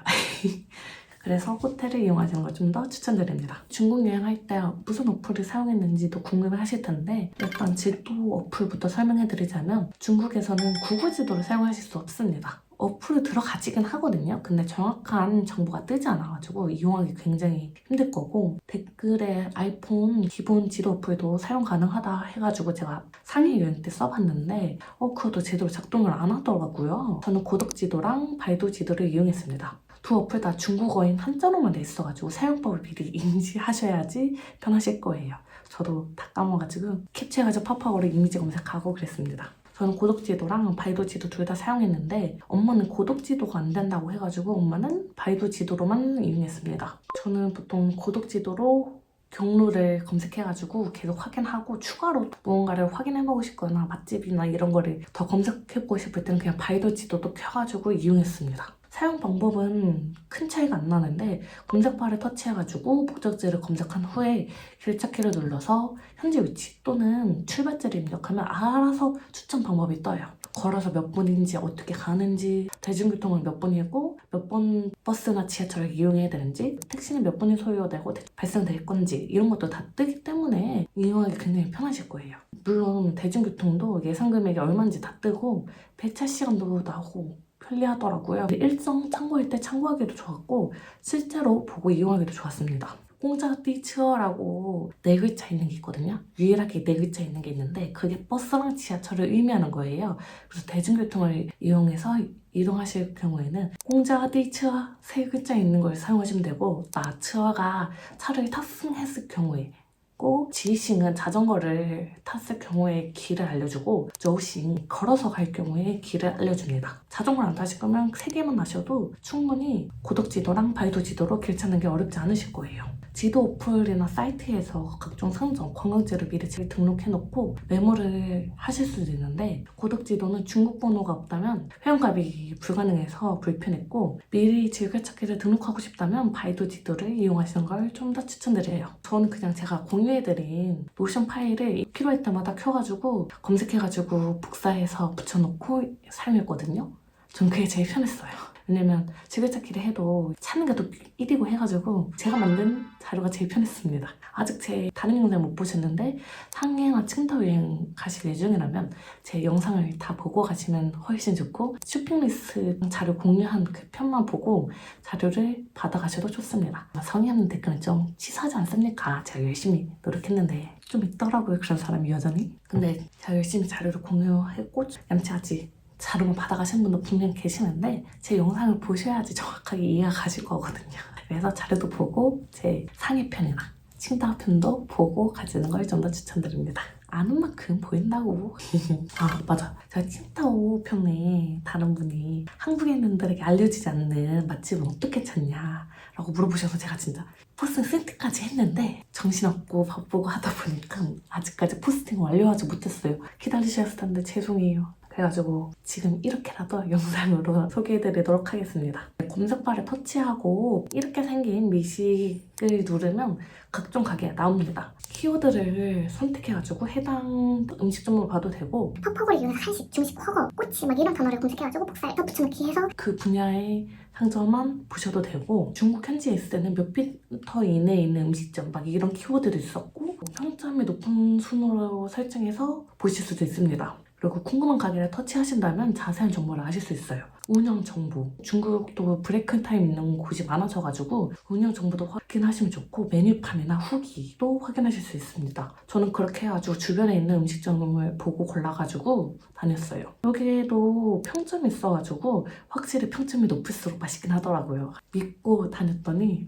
그래서 호텔을 이용하시는 걸 좀 더 추천드립니다. 중국 여행할 때 무슨 어플을 사용했는지도 궁금해하실 텐데 일단 지도 어플부터 설명해드리자면 중국에서는 구글 지도를 사용하실 수 없습니다. 어플을 들어가지긴 하거든요. 근데 정확한 정보가 뜨지 않아가지고 이용하기 굉장히 힘들 거고 댓글에 아이폰 기본 지도 어플도 사용 가능하다 해가지고 제가 상해 여행 때 써봤는데 그것도 제대로 작동을 안 하더라고요. 저는 고덕 지도랑 바이두 지도를 이용했습니다. 두 어플 다 중국어인 한자로만 돼 있어가지고 사용법을 미리 인지하셔야지 편하실 거예요. 저도 다 까먹어가지고 캡처해가지고 팝업으로 이미지 검색하고 그랬습니다. 저는 고덕지도랑 바이두지도 둘 다 사용했는데 엄마는 고덕지도가 안 된다고 해가지고 엄마는 바이두지도로만 이용했습니다. 저는 보통 고덕지도로 경로를 검색해가지고 계속 확인하고 추가로 무언가를 확인해보고 싶거나 맛집이나 이런 거를 더 검색해보고 싶을 때는 그냥 바이두지도도 켜가지고 이용했습니다. 사용 방법은 큰 차이가 안 나는데 검색바를 터치해가지고 목적지를 검색한 후에 길찾기를 눌러서 현재 위치 또는 출발지를 입력하면 알아서 추천 방법이 떠요. 걸어서 몇 분인지 어떻게 가는지 대중교통은 몇 분이고 몇 번 버스나 지하철을 이용해야 되는지 택시는 몇 분이 소요되고 발생될 건지 이런 것도 다 뜨기 때문에 이용하기 굉장히 편하실 거예요. 물론 대중교통도 예상 금액이 얼마인지 다 뜨고 배차 시간도 나오고 편리하더라고요. 일정 참고할 때 참고하기도 좋았고 실제로 보고 이용하기도 좋았습니다. 공자띠 츠어라고 네 글자 있는 게 있거든요. 유일하게 네 글자 있는 게 있는데 그게 버스랑 지하철을 의미하는 거예요. 그래서 대중교통을 이용해서 이동하실 경우에는 공자띠 츠어 세 글자 있는 걸 사용하시면 되고 나 츠어가 차를 탑승했을 경우에 고 지싱은 자전거를 탔을 경우에 길을 알려주고 저우싱 걸어서 갈 경우에 길을 알려줍니다. 자전거를 안 타실 거면 3개만 하셔도 충분히 고덕지도랑 바이도지도로 길 찾는 게 어렵지 않으실 거예요. 지도 어플이나 사이트에서 각종 상점, 관광지를 미리 등록해놓고 메모를 하실 수도 있는데 고덕지도는 중국 번호가 없다면 회원가입이 불가능해서 불편했고 미리 즐겨찾기를 등록하고 싶다면 바이도지도를 이용하시는 걸 좀 더 추천드려요. 저는 그냥 제가 공유해드린 노션 파일을 필요할 때마다 켜가지고 검색해가지고 복사해서 붙여놓고 사용했거든요. 전 그게 제일 편했어요. 왜냐면 즐겨찾기를 해도 찾는 게 더 1위고 해가지고 제가 만든 자료가 제일 편했습니다. 아직 제 다른 영상 못 보셨는데 상해나 칭다오 여행 가실 예정이라면 제 영상을 다 보고 가시면 훨씬 좋고 쇼핑리스트 자료 공유한 그 편만 보고 자료를 받아가셔도 좋습니다. 성의하는 댓글은 좀 치사하지 않습니까? 제가 열심히 노력했는데 좀 있더라고요, 그런 사람이 여전히. 근데 제가 열심히 자료를 공유했고 얌체하지 자료만 받아가시는 분도 분명히 계시는데 제 영상을 보셔야지 정확하게 이해가 가실 거거든요. 그래서 자료도 보고 제 상해편이나 칭다오 편도 보고 가지는 걸 좀 더 추천드립니다. 아는 만큼 보인다고. 아 맞아, 제가 칭다오 편에 다른 분이 한국인들에게 알려지지 않는 맛집은 어떻게 찾냐 라고 물어보셔서 제가 진짜 포스팅 세트까지 했는데 정신없고 바쁘고 하다 보니까 아직까지 포스팅 완료하지 못했어요. 기다리셨을 텐데 죄송해요. 그래가지고 지금 이렇게라도 영상으로 소개해드리도록 하겠습니다. 검색바를 터치하고 이렇게 생긴 미식을 누르면 각종 가게가 나옵니다. 키워드를 선택해가지고 해당 음식점으로 봐도 되고 퍽퍽을 이용해서 한식, 중식, 허거, 꼬치 막 이런 단어를 검색해가지고 복사해 덧붙여넣기 해서 그 분야의 상점만 보셔도 되고 중국 현지에 있을 때는 몇 미터 이내에 있는 음식점 막 이런 키워드도 있었고 평점이 높은 순으로 설정해서 보실 수도 있습니다. 그리고 궁금한 가게를 터치하신다면 자세한 정보를 아실 수 있어요. 운영 정보. 중국도 브레이크 타임 있는 곳이 많아져가지고 운영 정보도 확인하시면 좋고 메뉴판이나 후기도 확인하실 수 있습니다. 저는 그렇게 해가지고 주변에 있는 음식점을 보고 골라가지고 다녔어요. 여기에도 평점이 있어가지고 확실히 평점이 높을수록 맛있긴 하더라고요. 믿고 다녔더니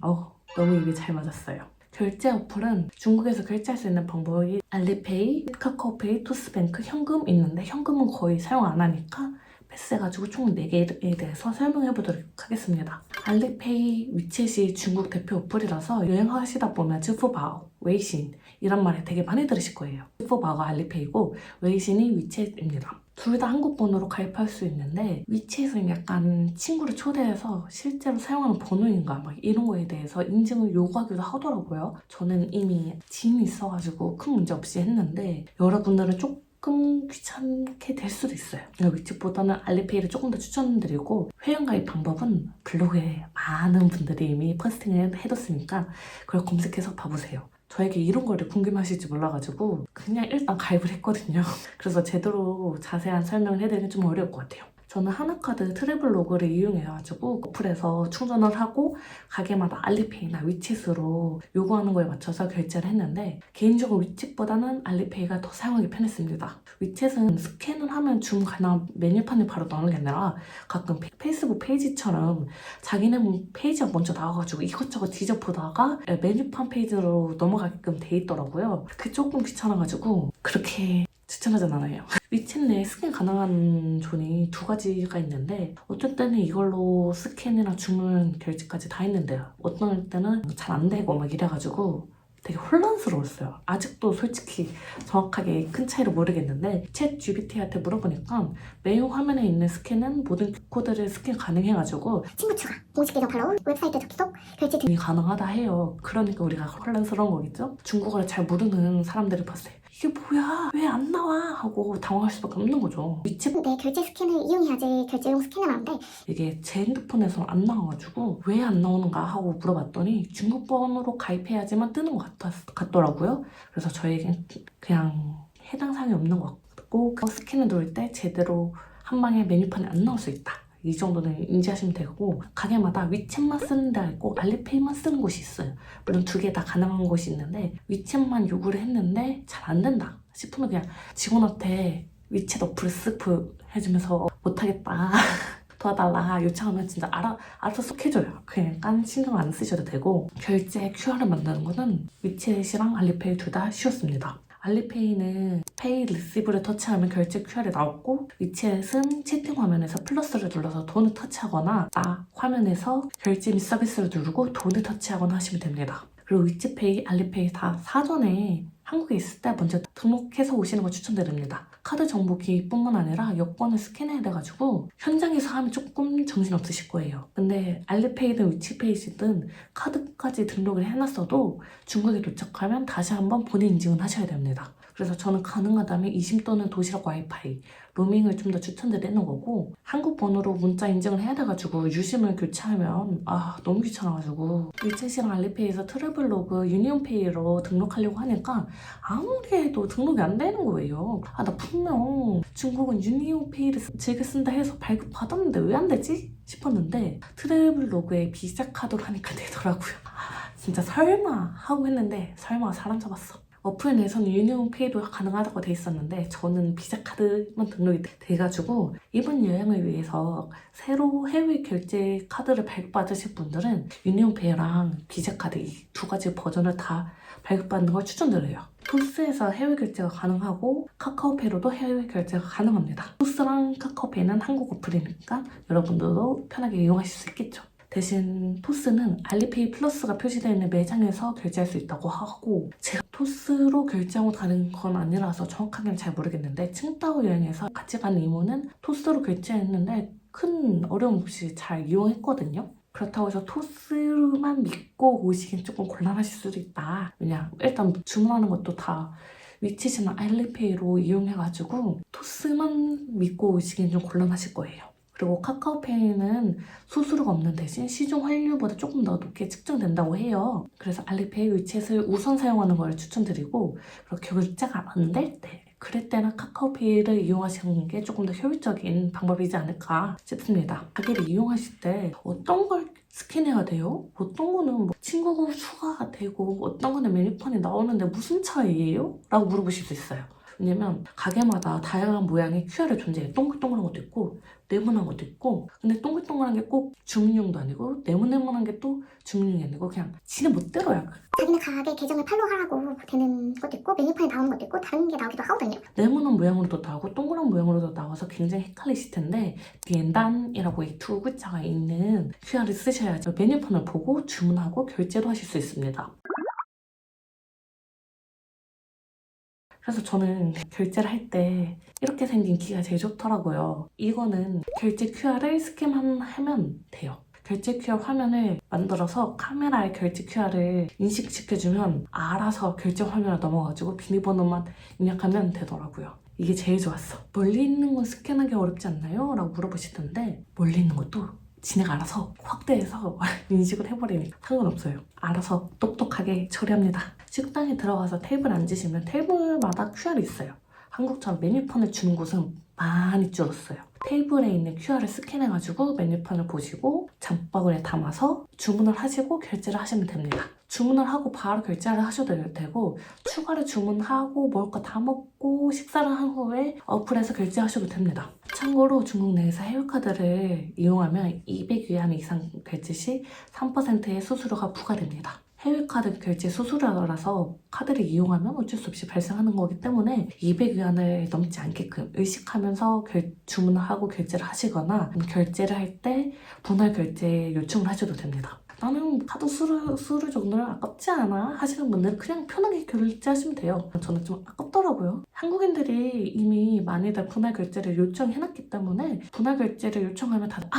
너무 입이 잘 맞았어요. 결제 어플은 중국에서 결제할 수 있는 방법이 알리페이, 카카오페이, 토스뱅크, 현금 있는데 현금은 거의 사용 안 하니까 패스해가지고 총 4개에 대해서 설명해보도록 하겠습니다. 알리페이 위챗이 중국 대표 어플이라서 여행하시다 보면 쯔푸바오, 웨이신 이런 말을 되게 많이 들으실 거예요. 쯔푸바오가 알리페이고 웨이신이 위챗입니다. 둘 다 한국 번호로 가입할 수 있는데 위챗은 약간 친구를 초대해서 실제로 사용하는 번호인가 막 이런 거에 대해서 인증을 요구하기도 하더라고요. 저는 이미 지인이 있어가지고 큰 문제 없이 했는데 여러분들은 조금 귀찮게 될 수도 있어요. 위챗보다는 알리페이를 조금 더 추천드리고 회원가입 방법은 블로그에 많은 분들이 이미 포스팅을 해뒀으니까 그걸 검색해서 봐보세요. 저에게 이런 거를 궁금하실지 몰라가지고 그냥 일단 가입을 했거든요. 그래서 제대로 자세한 설명을 해드리긴 좀 어려울 것 같아요. 저는 하나카드 트래블 로그를 이용해가지고 어플에서 충전을 하고 가게마다 알리페이나 위챗으로 요구하는 거에 맞춰서 결제를 했는데 개인적으로 위챗보다는 알리페이가 더 사용하기 편했습니다. 위챗은 스캔을 하면 줌 가나 메뉴판이 바로 나오는 게 아니라 가끔 페이스북 페이지처럼 자기네 페이지가 먼저 나와가지고 이것저것 뒤져보다가 메뉴판 페이지로 넘어가게끔 돼 있더라고요. 그게 조금 귀찮아가지고 그렇게 추천하진 않아요. 위챗 내에 스캔 가능한 존이 2가지가 있는데 어떤 때는 이걸로 스캔이나 주문 결제까지 다 했는데요. 어떤 때는 잘 안 되고 막 이래가지고 되게 혼란스러웠어요. 아직도 솔직히 정확하게 큰 차이를 모르겠는데 챗 GPT한테 물어보니까 메인 화면에 있는 스캔은 모든 코드를 스캔 가능해가지고 친구 추가, 공식 계정 팔로우, 웹사이트 접속, 결제 등 가능하다 해요. 그러니까 우리가 혼란스러운 거겠죠? 중국어를 잘 모르는 사람들이 봤을 때 이게 뭐야? 왜 안 나와? 하고 당황할 수밖에 없는 거죠. 위챗 내 결제 스캔을 이용해야지 결제용 스캔을 하는데 이게 제 핸드폰에서 안 나와가지고 왜 안 나오는가 하고 물어봤더니 중국 번호로 가입해야지만 뜨는 것 같더라고요. 그래서 저에겐 그냥 해당 사항이 없는 것 같고 스캔을 누를 때 제대로 한 방에 메뉴판이 안 나올 수 있다. 이 정도는 인지하시면 되고 가게마다 위챗만 쓰는 데가 있고 알리페이만 쓰는 곳이 있어요. 물론 두 개 다 가능한 곳이 있는데 위챗만 요구를 했는데 잘 안 된다 싶으면 그냥 직원한테 위챗 어플을 쓱 해주면서 못하겠다 도와달라 요청하면 진짜 알아서 쏙 해줘요. 그냥 깐 신경 안 쓰셔도 되고 결제 QR을 만드는 거는 위챗이랑 알리페이 둘 다 쉬웠습니다. 알리페이는 페이 리시브를 터치하면 결제 QR이 나오고 위챗은 채팅 화면에서 플러스를 눌러서 돈을 터치하거나 나 화면에서 결제 및 서비스를 누르고 돈을 터치하거나 하시면 됩니다. 그리고 위챗페이, 알리페이 다 사전에 한국에 있을 때 먼저 등록해서 오시는 걸 추천드립니다. 카드 정보기뿐만 아니라 여권을 스캔해야 돼가지고 현장에서 하면 조금 정신없으실 거예요. 근데 알리페이든 위챗페이든 카드까지 등록을 해놨어도 중국에 도착하면 다시 한번 본인 인증을 하셔야 됩니다. 그래서 저는 가능하다면 이심 또는 도시락 와이파이, 로밍을 좀 더 추천드리는 거고 한국 번호로 문자 인증을 해야 돼가지고 유심을 교체하면 너무 귀찮아가지고 위챗이랑 알리페이에서 트래블로그 유니온페이로 등록하려고 하니까 아무리 해도 등록이 안 되는 거예요. 나 분명 중국은 유니온페이를 즐겨 쓴다 해서 발급 받았는데 왜 안 되지? 싶었는데 트래블로그에 비자 카드로 하니까 되더라고요. 진짜 설마 하고 했는데 설마 사람 잡았어. 어플 내에서는 유니온페이도 가능하다고 돼 있었는데 저는 비자 카드만 등록이 돼가지고 이번 여행을 위해서 새로 해외 결제 카드를 발급받으실 분들은 유니온페이랑 비자 카드 이 두 가지 버전을 다 발급받는 걸 추천드려요. 토스에서 해외 결제가 가능하고 카카오페이로도 해외 결제가 가능합니다. 토스랑 카카오페이는 한국 어플이니까 여러분들도 편하게 이용하실 수 있겠죠. 대신 토스는 알리페이 플러스가 표시되어 있는 매장에서 결제할 수 있다고 하고 제가 토스로 결제하고 다른 건 아니라서 정확하게는 잘 모르겠는데 칭다오 여행에서 같이 가는 이모는 토스로 결제했는데 큰 어려움 없이 잘 이용했거든요. 그렇다고 해서 토스만 믿고 오시긴 조금 곤란하실 수도 있다. 왜냐 일단 주문하는 것도 다 위챗이나 알리페이로 이용해가지고 토스만 믿고 오시긴 좀 곤란하실 거예요. 그리고 카카오페이는 수수료가 없는 대신 시중 환율보다 조금 더 높게 측정된다고 해요. 그래서 알리페이, 위챗을 우선 사용하는 걸 추천드리고 그리고 결제가 안 될 때 그럴 때는 카카오페이를 이용하시는 게 조금 더 효율적인 방법이지 않을까 싶습니다. 가게를 이용하실 때 어떤 걸 스캔해야 돼요? 어떤 거는 뭐 친구가 추가가 되고 어떤 거는 메뉴판이 나오는데 무슨 차이예요? 라고 물어보실 수 있어요. 왜냐면 가게마다 다양한 모양의 QR이 존재해요. 동글동글한 것도 있고 네모난 것도 있고 근데 동글동글한 게 꼭 주문용도 아니고 네모네모난 게 또 주문용이 아니고 그냥 지네 멋대로야. 자기네 가게 계정을 팔로우하라고 되는 것도 있고 메뉴판에 나오는 것도 있고 다른 게 나오기도 하거든요. 네모난 모양으로도 나오고 동그란 모양으로도 나와서 굉장히 헷갈리실 텐데 비엔단이라고 이 두 글자가 있는 QR을 쓰셔야죠. 메뉴판을 보고 주문하고 결제도 하실 수 있습니다. 그래서 저는 결제를 할 때 이렇게 생긴 키가 제일 좋더라고요. 이거는 결제 QR을 스캔하면 돼요. 결제 QR 화면을 만들어서 카메라에 결제 QR을 인식시켜주면 알아서 결제 화면을 넘어가지고 비밀번호만 입력하면 되더라고요. 이게 제일 좋았어. 멀리 있는 건 스캔하기 어렵지 않나요? 라고 물어보시던데 멀리 있는 것도 지네가 알아서 확대해서 인식을 해버리니까 상관없어요. 알아서 똑똑하게 처리합니다. 식당에 들어가서 테이블 앉으시면 테이블마다 QR이 있어요. 한국처럼 메뉴판을 주는 곳은 많이 줄었어요. 테이블에 있는 QR을 스캔해가지고 메뉴판을 보시고 장바구니에 담아서 주문을 하시고 결제를 하시면 됩니다. 주문을 하고 바로 결제를 하셔도 되고 추가로 주문하고 먹을 거 다 먹고 식사를 한 후에 어플에서 결제하셔도 됩니다. 참고로 중국 내에서 해외카드를 이용하면 200위안 이상 결제 시 3%의 수수료가 부과됩니다. 해외카드 결제 수수료라서 카드를 이용하면 어쩔 수 없이 발생하는 거기 때문에 200위안을 넘지 않게끔 의식하면서 주문을 하고 결제를 하시거나 결제를 할 때 분할 결제 요청을 하셔도 됩니다. 나는 카드 수수료 정도는 아깝지 않아 하시는 분들은 그냥 편하게 결제하시면 돼요. 저는 좀 아깝더라고요. 한국인들이 이미 많이들 분할 결제를 요청해놨기 때문에 분할 결제를 요청하면 다들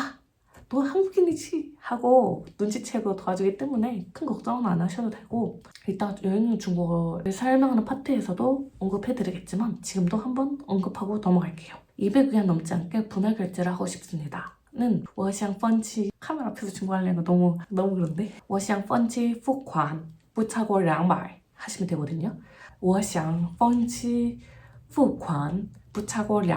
너 한국인이지? 하고 눈치채고 도와주기 때문에 큰 걱정은 안 하셔도 되고 이따 여행 중국어를 설명하는 파트에서도 언급해드리겠지만 지금도 한번 언급하고 넘어갈게요. 200위안 넘지 않게 분할 결제를 하고 싶습니다. 는 我想放弃 카메라 앞에서 중국어 하려는 거 너무 그런데 我想放弃付款不超过200 하시면 되거든요. 我想放弃付款 부차고 200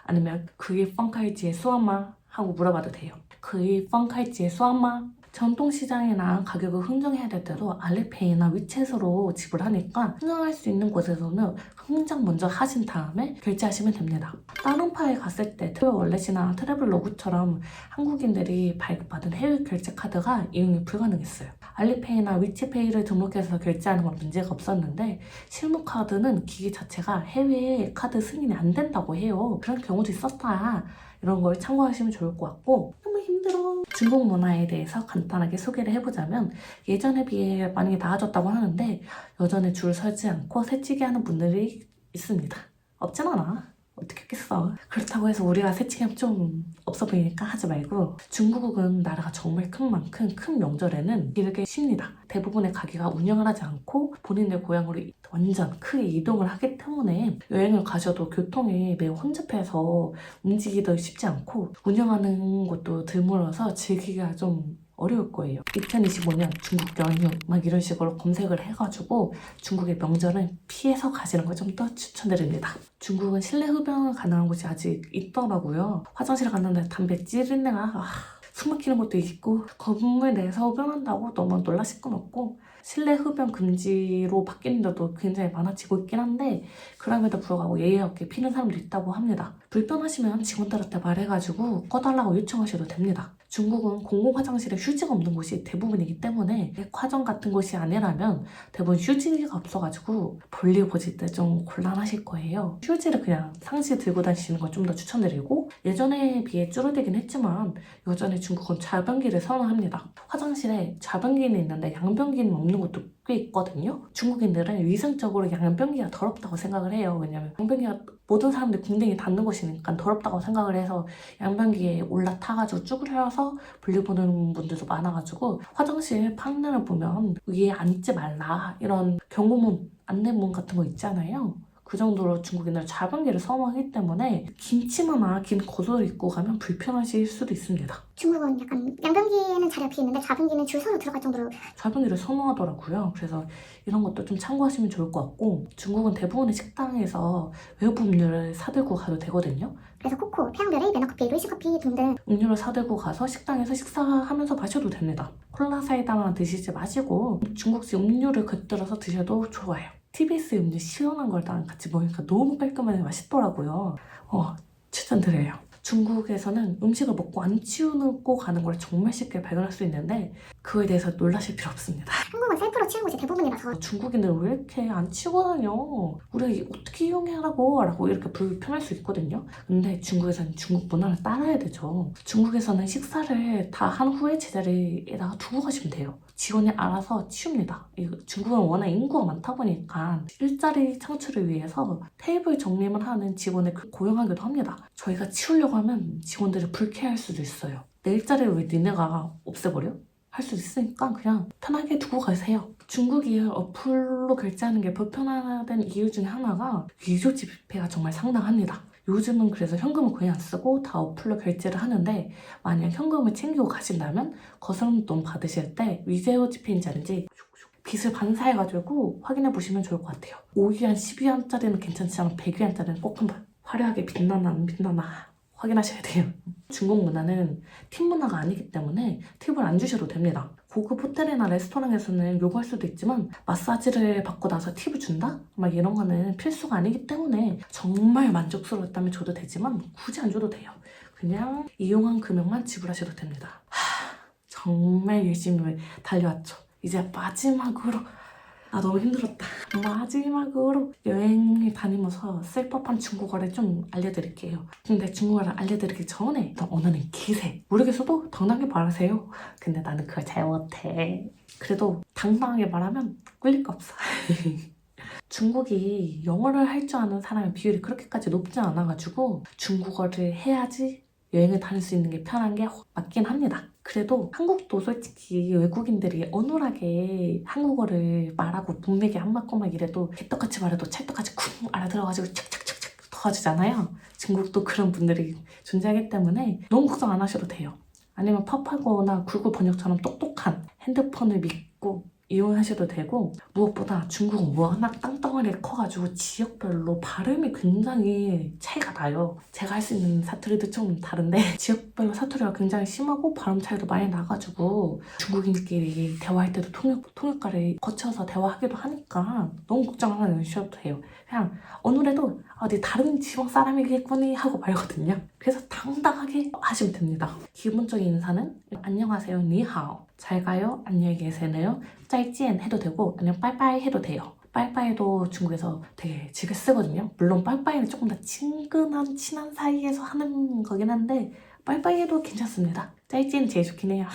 아니면 그이 펑카이지의 수엄마 하고 물어봐도 돼요. 그이 펑카이지의 수엄마 전통시장이나 가격을 흥정해야 될 때도 알리페이나 위챗으로 지불하니까 흥정할 수 있는 곳에서는 흥정 먼저 하신 다음에 결제하시면 됩니다. 다른 파에 갔을 때 트웨어 월렛이나 트래블로그처럼 한국인들이 발급받은 해외 결제 카드가 이용이 불가능했어요. 알리페이나 위치페이를 등록해서 결제하는 건 문제가 없었는데 실무카드는 기기 자체가 해외 카드 승인이 안 된다고 해요. 그런 경우도 있었다. 이런 걸 참고하시면 좋을 것 같고 너무 힘들어. 중국 문화에 대해서 간단하게 소개를 해보자면 예전에 비해 많이 나아졌다고 하는데 여전히 줄 서지 않고 새치기 하는 분들이 있습니다. 없진 않아. 어떻게 했겠어. 그렇다고 해서 우리가 새치기하면 좀 없어 보이니까 하지 말고 중국은 나라가 정말 큰 만큼 큰 명절에는 길게 쉽니다. 대부분의 가게가 운영을 하지 않고 본인들 고향으로 완전 크게 이동을 하기 때문에 여행을 가셔도 교통이 매우 혼잡해서 움직이기도 쉽지 않고 운영하는 것도 드물어서 즐기기가 좀 어려울 거예요. 2025년 중국 연휴 막 이런 식으로 검색을 해가지고 중국의 명절은 피해서 가시는 걸 좀 더 추천드립니다. 중국은 실내 흡연이 가능한 곳이 아직 있더라고요. 화장실 갔는데 담배 찌른내가 숨 막히는 것도 있고 건물 내에서 흡연한다고 너무 놀라실 건 없고 실내 흡연 금지로 바뀌는 데도 굉장히 많아지고 있긴 한데 그럼에도 불구하고 예의 없게 피는 사람도 있다고 합니다. 불편하시면 직원들한테 말해가지고 꺼달라고 요청하셔도 됩니다. 중국은 공공 화장실에 휴지가 없는 곳이 대부분이기 때문에 백화점 같은 곳이 아니라면 대부분 휴지가 없어가지고 볼일 보실 때 좀 곤란하실 거예요. 휴지를 그냥 상시에 들고 다니시는 걸 좀 더 추천드리고 예전에 비해 줄어들긴 했지만 여전히 중국은 좌변기를 선호합니다. 화장실에 좌변기는 있는데 양변기는 없는 곳도 꽤 있거든요. 중국인들은 위생적으로 양변기가 더럽다고 생각을 해요. 왜냐면 양변기가 모든 사람들이 궁뎅이 닿는 곳이니까 더럽다고 생각을 해서 양변기에 올라타가지고 쭈그려서 볼일 보는 분들도 많아가지고 화장실 판넬을 보면 위에 앉지 말라 이런 경고문, 안내문 같은 거 있잖아요. 그 정도로 중국인들 좌변기를 선호하기 때문에 긴 치마나 긴 겉옷을 입고 가면 불편하실 수도 있습니다. 중국은 약간 양변기에는 자리가 비있는데 좌변기는 줄 서서 들어갈 정도로 좌변기를 선호하더라고요. 그래서 이런 것도 좀 참고하시면 좋을 것 같고 중국은 대부분의 식당에서 외부 음료를 사들고 가도 되거든요. 그래서 코코, 태양별의 매너커피, 루이스커피 등등 음료를 사들고 가서 식당에서 식사하면서 마셔도 됩니다. 콜라 사이다만 드시지 마시고 중국식 음료를 곁들여서 드셔도 좋아요. TBS 음료 시원한 거랑 같이 먹으니까 너무 깔끔하게 맛있더라고요. 추천드려요. 중국에서는 음식을 먹고 안 치우고 가는 걸 정말 쉽게 발견할 수 있는데 그거에 대해서 놀라실 필요 없습니다. 한국은 셀프로 치우는 곳이 대부분이라서 중국인들은 왜 이렇게 안 치고 다녀? 우리가 어떻게 이용하라고? 라고 이렇게 불편할 수 있거든요. 근데 중국에서는 중국 문화를 따라야 되죠. 중국에서는 식사를 다 한 후에 제자리에다가 두고 가시면 돼요. 직원이 알아서 치웁니다. 중국은 워낙 인구가 많다 보니까 일자리 창출을 위해서 테이블 정리만 하는 직원을 고용하기도 합니다. 저희가 치우려고 하면 직원들이 불쾌할 수도 있어요. 내 일자리를 왜 니네가 없애버려? 할 수 있으니까 그냥 편하게 두고 가세요. 중국이 어플로 결제하는 게 불편하다는 이유 중에 하나가 위조 지폐가 정말 상당합니다. 요즘은 그래서 현금을 거의 안 쓰고 다 어플로 결제를 하는데 만약 현금을 챙기고 가신다면 거스름돈 받으실 때 위조 지폐인지 아닌지 빛을 반사해가지고 확인해 보시면 좋을 것 같아요. 5위안, 10위안짜리는 괜찮지만 100위안짜리는 꼭 한번 화려하게 빛나나 안 빛나나 확인하셔야 돼요. 중국 문화는 팁 문화가 아니기 때문에 팁을 안 주셔도 됩니다. 고급 호텔이나 레스토랑에서는 요구할 수도 있지만 마사지를 받고 나서 팁을 준다? 막 이런 거는 필수가 아니기 때문에 정말 만족스러웠다면 줘도 되지만 굳이 안 줘도 돼요. 그냥 이용한 금액만 지불하셔도 됩니다. 정말 열심히 달려왔죠. 이제 마지막으로 너무 힘들었다. 마지막으로 여행을 다니면서 쓸 법한 중국어를 좀 알려드릴게요. 근데 중국어를 알려드리기 전에 언어는 기세. 모르겠어도 당당하게 말하세요. 근데 나는 그걸 잘 못해. 그래도 당당하게 말하면 꿀릴 거 없어. 중국이 영어를 할 줄 아는 사람의 비율이 그렇게까지 높지 않아가지고 중국어를 해야지 여행을 다닐 수 있는 게 편한 게 맞긴 합니다. 그래도 한국도 솔직히 외국인들이 어눌하게 한국어를 말하고 문맥이 안 맞고 막 이래도 개떡같이 말해도 찰떡같이 쿵 알아들어가지고 착착착착 도와주잖아요. 중국도 그런 분들이 존재하기 때문에 너무 걱정 안 하셔도 돼요. 아니면 팝하거나 구글 번역처럼 똑똑한 핸드폰을 믿고 이용하셔도 되고 무엇보다 중국은 워낙 땅덩어리가 커가지고 지역별로 발음이 굉장히 차이가 나요. 제가 할 수 있는 사투리도 좀 다른데 지역별로 사투리가 굉장히 심하고 발음 차이도 많이 나가지고 중국인끼리 대화할 때도 통역가를 거쳐서 대화하기도 하니까 너무 걱정 안 하셔도 돼요. 그냥 오늘에도 어디 다른 지방 사람이겠거니 하고 말거든요. 그래서 당당하게 하시면 됩니다. 기본적인 인사는 안녕하세요, 니하오, 잘 가요, 안녕히 계세요, 짜이찐 해도 되고 아니면 빠이빠이 해도 돼요. 빠이빠이도 중국에서 되게 즐겨 쓰거든요. 물론 빠이빠이는 조금 더 친한 사이에서 하는 거긴 한데 빠이빠이 해도 괜찮습니다. 짜이찐 제일 좋긴 해요.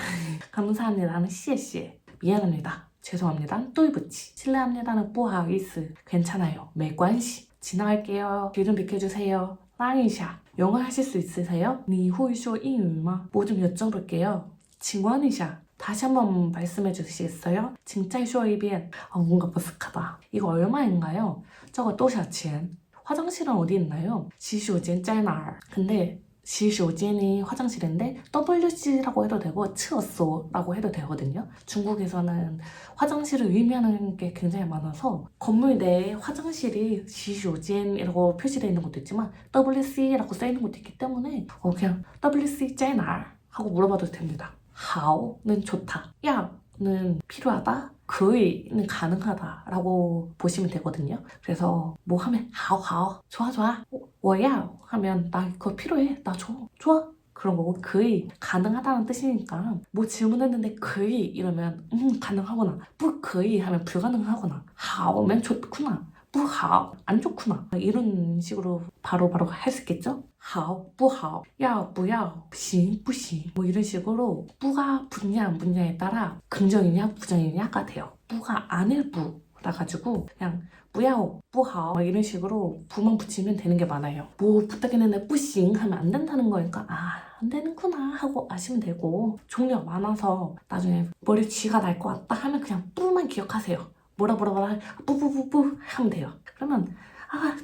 감사합니다는 씨에씨에, 미안합니다, 죄송합니다, 또이부치, 실례합니다는 뿌하이스, 괜찮아요, 매관시, 지나갈게요, 길 좀 비켜주세요, 땅이샤. 영어 하실 수 있으세요? 니후이쇼 잉유마? 뭐 좀 여쭤볼게요. 칭원이샤. 다시 한번 말씀해 주시겠어요? 진짜 쇼이비엔. 뭔가 버스카다. 이거 얼마인가요? 저거 또샤치엔. 화장실은 어디 있나요? 시쇼젠 짤날. 근데 시쇼젠이 화장실인데 WC라고 해도 되고 츠어소라고 해도 되거든요. 중국에서는 화장실을 의미하는 게 굉장히 많아서 건물 내에 화장실이 시쇼젠이라고 표시되어 있는 것도 있지만 WC라고 써 있는 것도 있기 때문에 그냥 WC 짤날 하고 물어봐도 됩니다. 하오는 좋다, 야는 필요하다, 그이는 가능하다 라고 보시면 되거든요. 그래서 뭐 하면 하오 좋아 워야 하면 나 그거 필요해, 나 줘, 좋아, 그런 거고, 그이 가능하다는 뜻이니까 뭐 질문했는데 그이 이러면 가능하거나, 뭐 그이 하면 불가능하거나, 하오면 좋구나, 뿌하오 안 좋구나, 이런 식으로 바로바로 할 수 있겠죠? 하오, 뿌하오, 야오, 뿌야오, 싱, 뿌싱, 뭐 이런 식으로 뿌가 붙냐 안 붙냐에 따라 긍정이냐 부정이냐가 돼요. 뿌가 아닐 뿌라 가지고 그냥 뿌야오, 뿌하오 이런 식으로 부만 붙이면 되는 게 많아요. 뭐 부탁했는데 뿌싱 하면 안 된다는 거니까 안 되는구나 하고 아시면 되고, 종류가 많아서 나중에 머리 쥐가 날 것 같다 하면 그냥 뿌만 기억하세요. 뭐라 뿌뿌뿌뿌 하면 돼요. 그러면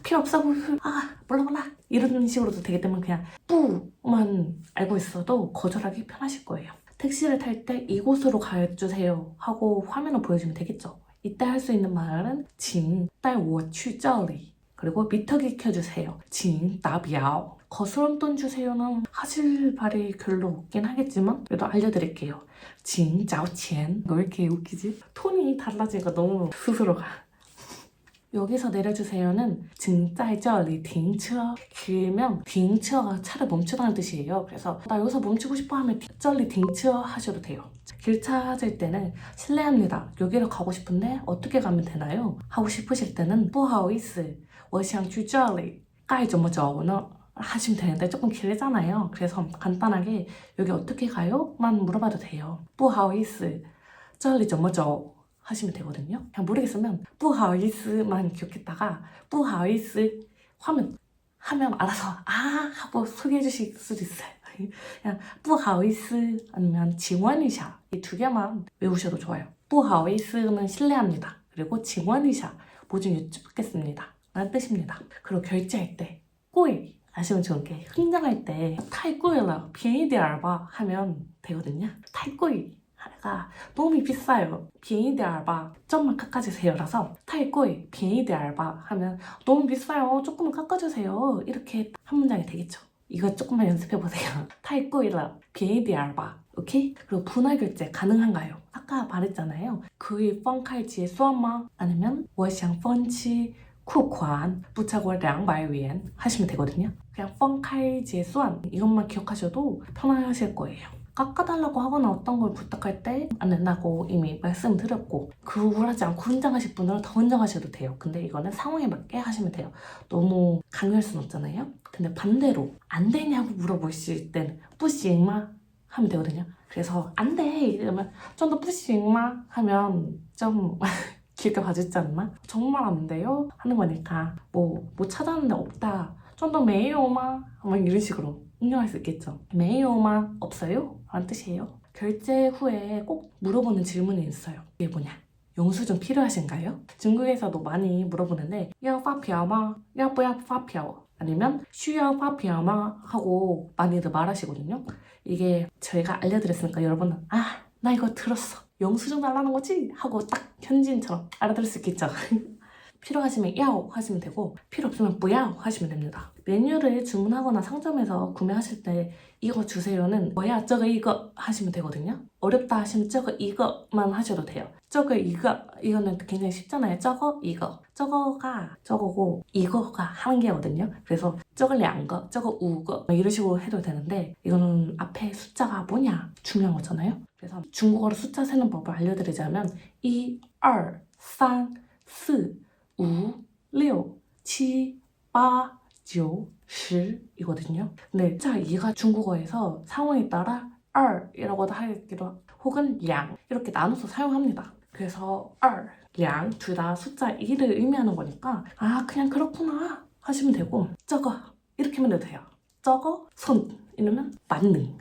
필요 없어, 몰라 이런 식으로도 되기 때문에 그냥 뿌만 알고 있어도 거절하기 편하실 거예요. 택시를 탈 때 이곳으로 가주세요 하고 화면을 보여주면 되겠죠. 이때 할 수 있는 말은 징带我去这里, 그리고 미터기 켜주세요, 징 나비야오. 거스름돈 주세요는 하실 말이 별로 없긴 하겠지만 그래도 알려드릴게요. 징 짜오첸. 왜 이렇게 웃기지? 톤이 달라지니까 너무 스스로가. 여기서 내려주세요는 징짜이저리 딩처. 길면 딩처가 차를 멈추다는 뜻이에요. 그래서 나 여기서 멈추고 싶어 하면 쩌리 딩처 하셔도 돼요. 길 찾을 때는 실례합니다, 여기로 가고 싶은데 어떻게 가면 되나요? 하고 싶으실 때는 不好意思我想去这里该怎么走呢? 하시면 되는데 조금 길잖아요. 그래서 간단하게 여기 어떻게 가요? 만 물어봐도 돼요. 不好意思这里怎么走? 하시면 되거든요. 그냥 모르겠으면 不好意思만 기억했다가 不好意思하면 알아서 하고 소개해 주실 수도 있어요. 그냥 不好意思 아니면 请问一下, 이 두 개만 외우셔도 좋아요. 不好意思는 실례합니다. 그리고 请问一下, 뭐 좀 여쭙겠습니다 라는 뜻입니다. 그리고 결제할 때 꼬이 아시면 좋은 게, 흥정할 때太贵了便宜点吧하면 되거든요. 太贵가 너무 비싸요, 便宜点吧좀만 깎아주세요라서 太贵便宜点吧하면 너무 비싸요, 조금만 깎아주세요, 이렇게 한 문장이 되겠죠. 이거 조금만 연습해보세요. 太贵了便宜点吧. 오케이? 그리고 분할 결제 가능한가요? 아까 말했잖아요. 可以分开结算吗? 아니면 我想分期付款不超过200元 하시면 되거든요. 그냥 分开结算이것만 기억하셔도 편하실 거예요. 깎아달라고 하거나 어떤 걸 부탁할 때 안 된다고 이미 말씀드렸고, 그러지 않고 흥정하실 분들은 더 흥정하셔도 돼요. 근데 이거는 상황에 맞게 하시면 돼요. 너무 강요할 순 없잖아요. 근데 반대로 안 되냐고 물어보실 땐 뿌싱마 하면 되거든요. 그래서 안 돼 이러면 좀 더 뿌싱마 하면 좀 길게 봐주지 않나? 정말 안 돼요? 하는 거니까 뭐 찾았는데 없다, 좀 더 메이오마 막 이런 식으로 응용할 수 있겠죠. 메이오마 없어요? 라는 뜻이에요. 결제 후에 꼭 물어보는 질문이 있어요. 이게 뭐냐? 영수증 필요하신가요? 중국에서도 많이 물어보는데 要发票吗? 要不要发票? 아니면 需要发票吗? 하고 많이들 말하시거든요. 이게 저희가 알려드렸으니까 여러분은 나 이거 들었어, 영수증 달라는 거지? 하고 딱 현지인처럼 알아들을 수 있겠죠. 필요하시면 야오 하시면 되고 필요 없으면 뿌야오 하시면 됩니다. 메뉴를 주문하거나 상점에서 구매하실 때 이거 주세요는 뭐야 저거 이거 하시면 되거든요. 어렵다 하시면 저거 이거만 하셔도 돼요. 저거 이거는 굉장히 쉽잖아요. 저거 이거 저거가 저거고 이거가 한 개거든요. 그래서 저거 2거 저거 5거 이런 식으로 해도 되는데 이거는 앞에 숫자가 뭐냐 중요한 거잖아요. 그래서 중국어로 숫자 세는 법을 알려드리자면 1, 2, 3, 4 5, 6, 7, 8, 9, 10 이거든요. 근데 숫자 2가 중국어에서 상황에 따라 2이라고도 하기도 혹은 2 이렇게 나눠서 사용합니다. 그래서 2, 2 둘 다 숫자 2를 의미하는 거니까 아 그냥 그렇구나 하시면 되고 저거 이렇게 하면 돼요. 저거 손 이러면 만능.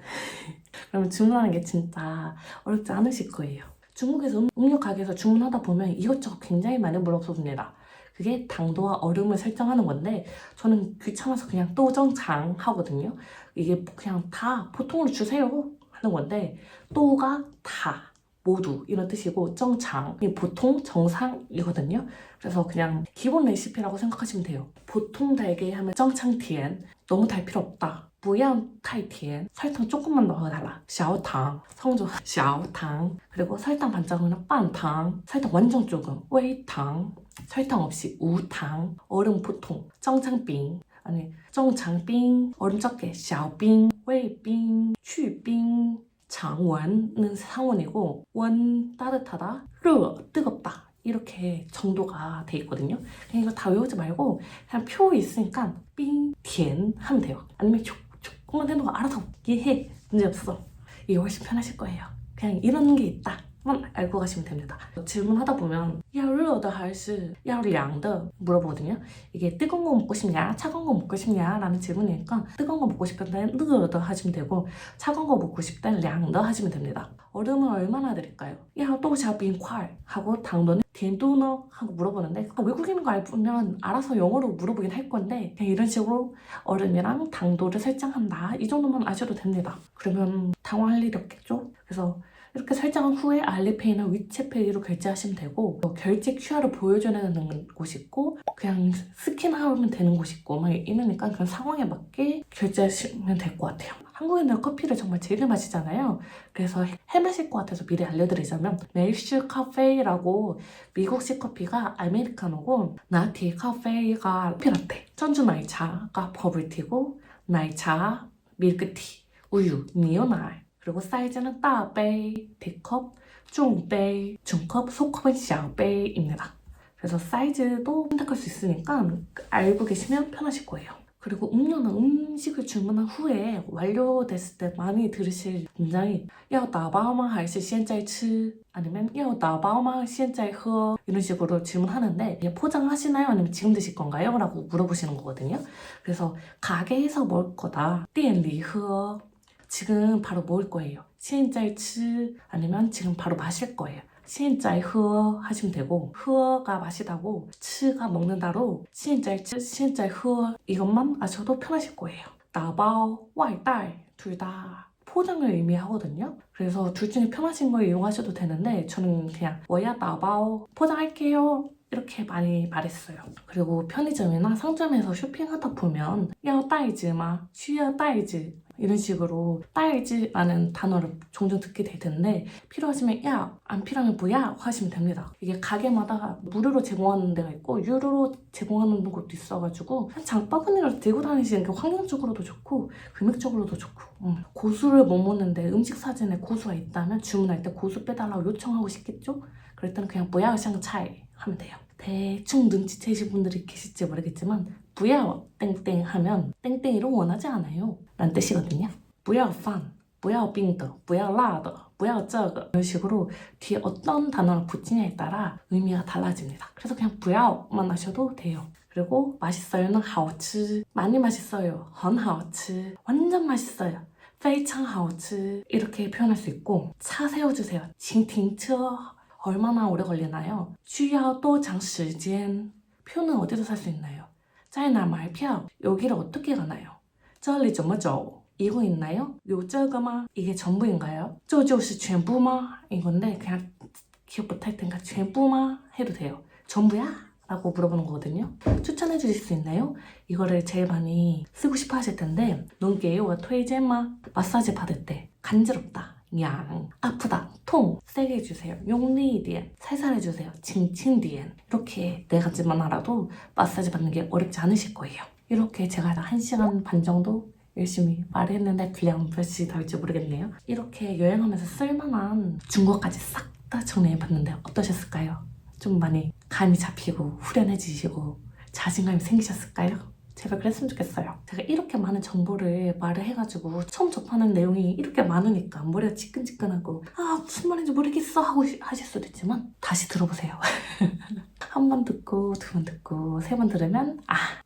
그러면 주문하는 게 진짜 어렵지 않으실 거예요. 중국에서 음료 가게에서 주문하다 보면 이것저것 굉장히 많이 물어봅니다. 그게 당도와 얼음을 설정하는 건데 저는 귀찮아서 그냥 또정장 하거든요. 이게 그냥 다 보통으로 주세요 하는 건데 또가 다 모두 이런 뜻이고 정장이 보통 정상이거든요. 그래서 그냥 기본 레시피라고 생각하시면 돼요. 보통 달게 하면 정창티엔 너무 달 필요 없다. 不要太甜 설탕 조금만 넣어달라. 小糖 성조 小糖 그리고 설탕 반짝이는 半糖 설탕 완전 조금 微糖 설탕 없이 无糖 얼음 보통 正常冰 아니 正常冰 얼음 적게 小冰 微冰 去冰 常温는 상온이고 원 따뜻하다 热 뜨겁다 이렇게 정도가 돼 있거든요. 그냥 이거 다 외우지 말고 그냥 표 있으니까 빙, 티 하면 돼요. 아니면 조금만 해놓고 알아서 이해해. 문제 없어. 이게 훨씬 편하실 거예요. 그냥 이런 게 있다만 알고 가시면 됩니다. 질문하다 보면 要热的还是要凉的 물어보거든요. 이게 뜨거운 거 먹고 싶냐 차가운 거 먹고 싶냐 라는 질문이니까 뜨거운 거 먹고 싶을 땐 热的 하시면 되고 차가운 거 먹고 싶을 땐 凉的 하시면 됩니다. 얼음을 얼마나 드릴까요? 要多少冰块 하고 당도는 甜度呢 하고 물어보는데 외국인인 거 알면 알아서 영어로 물어보긴 할 건데 그냥 이런 식으로 얼음이랑 당도를 설정한다 이 정도만 아셔도 됩니다. 그러면 당황할 일이 없겠죠? 그래서 이렇게 설정한 후에 알리페이나 위챗페이로 결제하시면 되고 결제 QR을 보여주는 곳이 있고 그냥 스캔하면 되는 곳이 있고 막 이러니까 그런 상황에 맞게 결제하시면 될 것 같아요. 한국인들 커피를 정말 제일 마시잖아요. 그래서 해마실 것 같아서 미리 알려드리자면 멜슈 카페라고 미국식 커피가 아메리카노고 나티 카페가 커피라떼 전주 날차가 버블티고 날차, 밀크티, 우유, 니오날 그리고 사이즈는 大杯, 대컵, 中杯, 중컵, 소컵은 小杯입니다. 그래서 사이즈도 선택할 수 있으니까 알고 계시면 편하실 거예요. 그리고 음료는 음식을 주문한 후에 완료됐을 때 많이 들으실 문장이 要打包吗还是现在吃 아니면 要打包吗现在喝 이런 식으로 질문하는데 포장하시나요? 아니면 지금 드실 건가요? 라고 물어보시는 거거든요. 그래서 가게에서 먹을 거다 店里喝 지금 바로 먹을 거예요. 现在吃 아니면 지금 바로 마실 거예요. 现在喝 하시면 되고 喝가 마시다고 吃가 먹는다로 现在吃现在喝 이것만 아셔도 편하실 거예요. 打包, 外带 둘 다 포장을 의미하거든요. 그래서 둘 중에 편하신 걸 이용하셔도 되는데 저는 그냥 我要打包 포장할게요. 이렇게 많이 말했어요. 그리고 편의점이나 상점에서 쇼핑하다 보면 要袋子吗需要袋子 이런 식으로 袋子라는 단어를 종종 듣게 될 텐데 필요하시면 야, 안 필요하면 뭐야 하시면 됩니다. 이게 가게마다 무료로 제공하는 데가 있고 유료로 제공하는 곳도 있어가지고 장바구니를 들고 다니시는 게 환경적으로도 좋고 금액적으로도 좋고 고수를 못 먹는데 음식 사진에 고수가 있다면 주문할 때 고수 빼달라고 요청하고 싶겠죠? 그럴 때는 그냥 不要香菜 하면 돼요. 대충 눈치채실 분들이 계실지 모르겠지만 不要 땡땡 하면 땡땡이를 원하지 않아요 라는 뜻이거든요. 不要饭, 不要冰的, 不要辣的, 不要这个 이런 식으로 뒤에 어떤 단어를 붙이냐에 따라 의미가 달라집니다. 그래서 그냥 不要만 하셔도 돼요. 그리고 맛있어요는 好吃 많이 맛있어요 很好吃 완전 맛있어요 非常好吃 이렇게 표현할 수 있고 차 세워주세요 请停车 얼마나 오래 걸리나요? 需要多长时间 표는 어디서 살 수 있나요? 在哪买票 여기를 어떻게 가나요? 这里怎么走 이거 있나요? 요저거마 이게 전부인가요? 这就是全部吗? 이건데 그냥 기억 못할 텐가 全部吗? 해도 돼요. 전부야? 라고 물어보는 거거든요. 추천해 주실 수 있나요? 이거를 제일 많이 쓰고 싶어 하실 텐데 농게요와 토이제마 마사지 받을 때 간지럽다, 양, 아프다, 통 세게 해주세요. 용리디엔 살살 해주세요. 칭칭디엔 이렇게 네 가지만 알아도 마사지 받는 게 어렵지 않으실 거예요. 이렇게 제가 1시간 반 정도 열심히 말했는데 분량 몇시 닿을지 모르겠네요. 이렇게 여행하면서 쓸만한 중국어까지 싹 다 정리해봤는데 어떠셨을까요? 좀 많이 감이 잡히고 후련해지시고 자신감이 생기셨을까요? 제발 그랬으면 좋겠어요. 제가 이렇게 많은 정보를 말을 해가지고 처음 접하는 내용이 이렇게 많으니까 머리가 지끈지끈하고 무슨 말인지 모르겠어 하고 하실 수도 있지만 다시 들어보세요. 한 번 듣고 두 번 듣고 세 번 들으면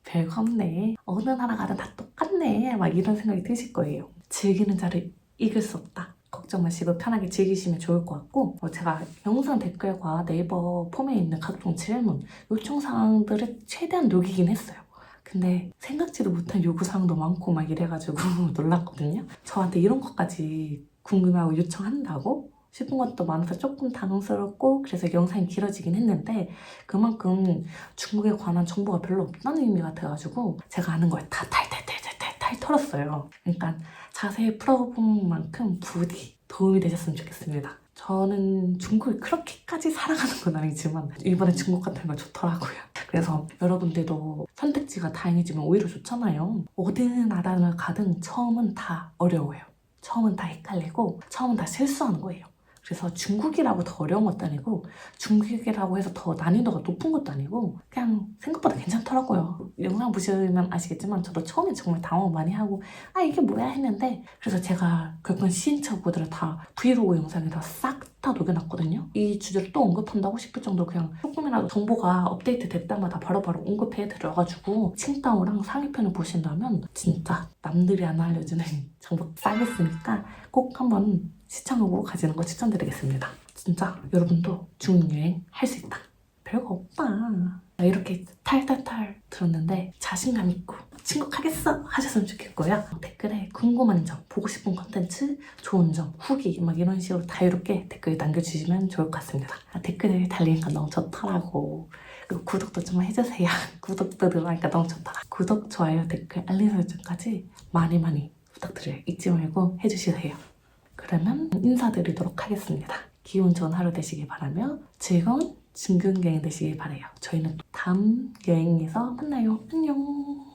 별거 없네. 어느 나라 가든 다 똑같네. 막 이런 생각이 드실 거예요. 즐기는 자를 이길 수 없다. 걱정 마시고 편하게 즐기시면 좋을 것 같고 제가 영상 댓글과 네이버 폼에 있는 각종 질문, 요청사항들을 최대한 녹이긴 했어요. 근데 생각지도 못한 요구사항도 많고 막 이래가지고 놀랐거든요. 저한테 이런 것까지 궁금해하고 요청한다고? 싶은 것도 많아서 조금 당황스럽고 그래서 영상이 길어지긴 했는데 그만큼 중국에 관한 정보가 별로 없다는 의미 같아가지고 제가 아는 걸 다 탈탈 털었어요. 그러니까 자세히 풀어본 만큼 부디 도움이 되셨으면 좋겠습니다. 저는 중국을 그렇게까지 사랑하는 건 아니지만 이번에 중국 같은 거 좋더라고요. 그래서 여러분들도 선택지가 다양해지면 오히려 좋잖아요. 어느 나라를 가든 처음은 다 어려워요. 처음은 다 헷갈리고 처음은 다 실수하는 거예요. 그래서 중국이라고 더 어려운 것도 아니고 중국이라고 해서 더 난이도가 높은 것도 아니고 그냥 생각보다 괜찮더라고요. 영상 보시면 아시겠지만 저도 처음에 정말 당황 많이 하고 이게 뭐야 했는데 그래서 제가 겪은 시행착오들을 다 브이로그 영상에다 싹 다 녹여놨거든요. 이 주제를 또 언급한다고 싶을 정도로 그냥 조금이라도 정보가 업데이트 됐다마다 바로바로 언급해드려가지고 칭따오랑 상위편을 보신다면 진짜 남들이 안 알려주는 정보 싹 있으니까 꼭 한번 시청하고 가지는 거 추천드리겠습니다. 진짜 여러분도 중국 여행 할 수 있다. 별거 없다. 이렇게 탈탈탈 들었는데 자신감 있고 친구하겠어 하셨으면 좋겠고요. 댓글에 궁금한 점, 보고 싶은 컨텐츠, 좋은 점, 후기 막 이런 식으로 자유롭게 댓글 남겨주시면 좋을 것 같습니다. 댓글을 달리니까 너무 좋더라고. 그리고 구독도 좀 해주세요. 구독도 들어가니까 너무 좋더라. 구독, 좋아요, 댓글, 알림 설정까지 많이 부탁드려요. 잊지 말고 해주시세요. 그러면 인사드리도록 하겠습니다. 기분 좋은 하루 되시길 바라며 즐거운 중국 여행 되시길 바라요. 저희는 또 다음 여행에서 만나요. 안녕.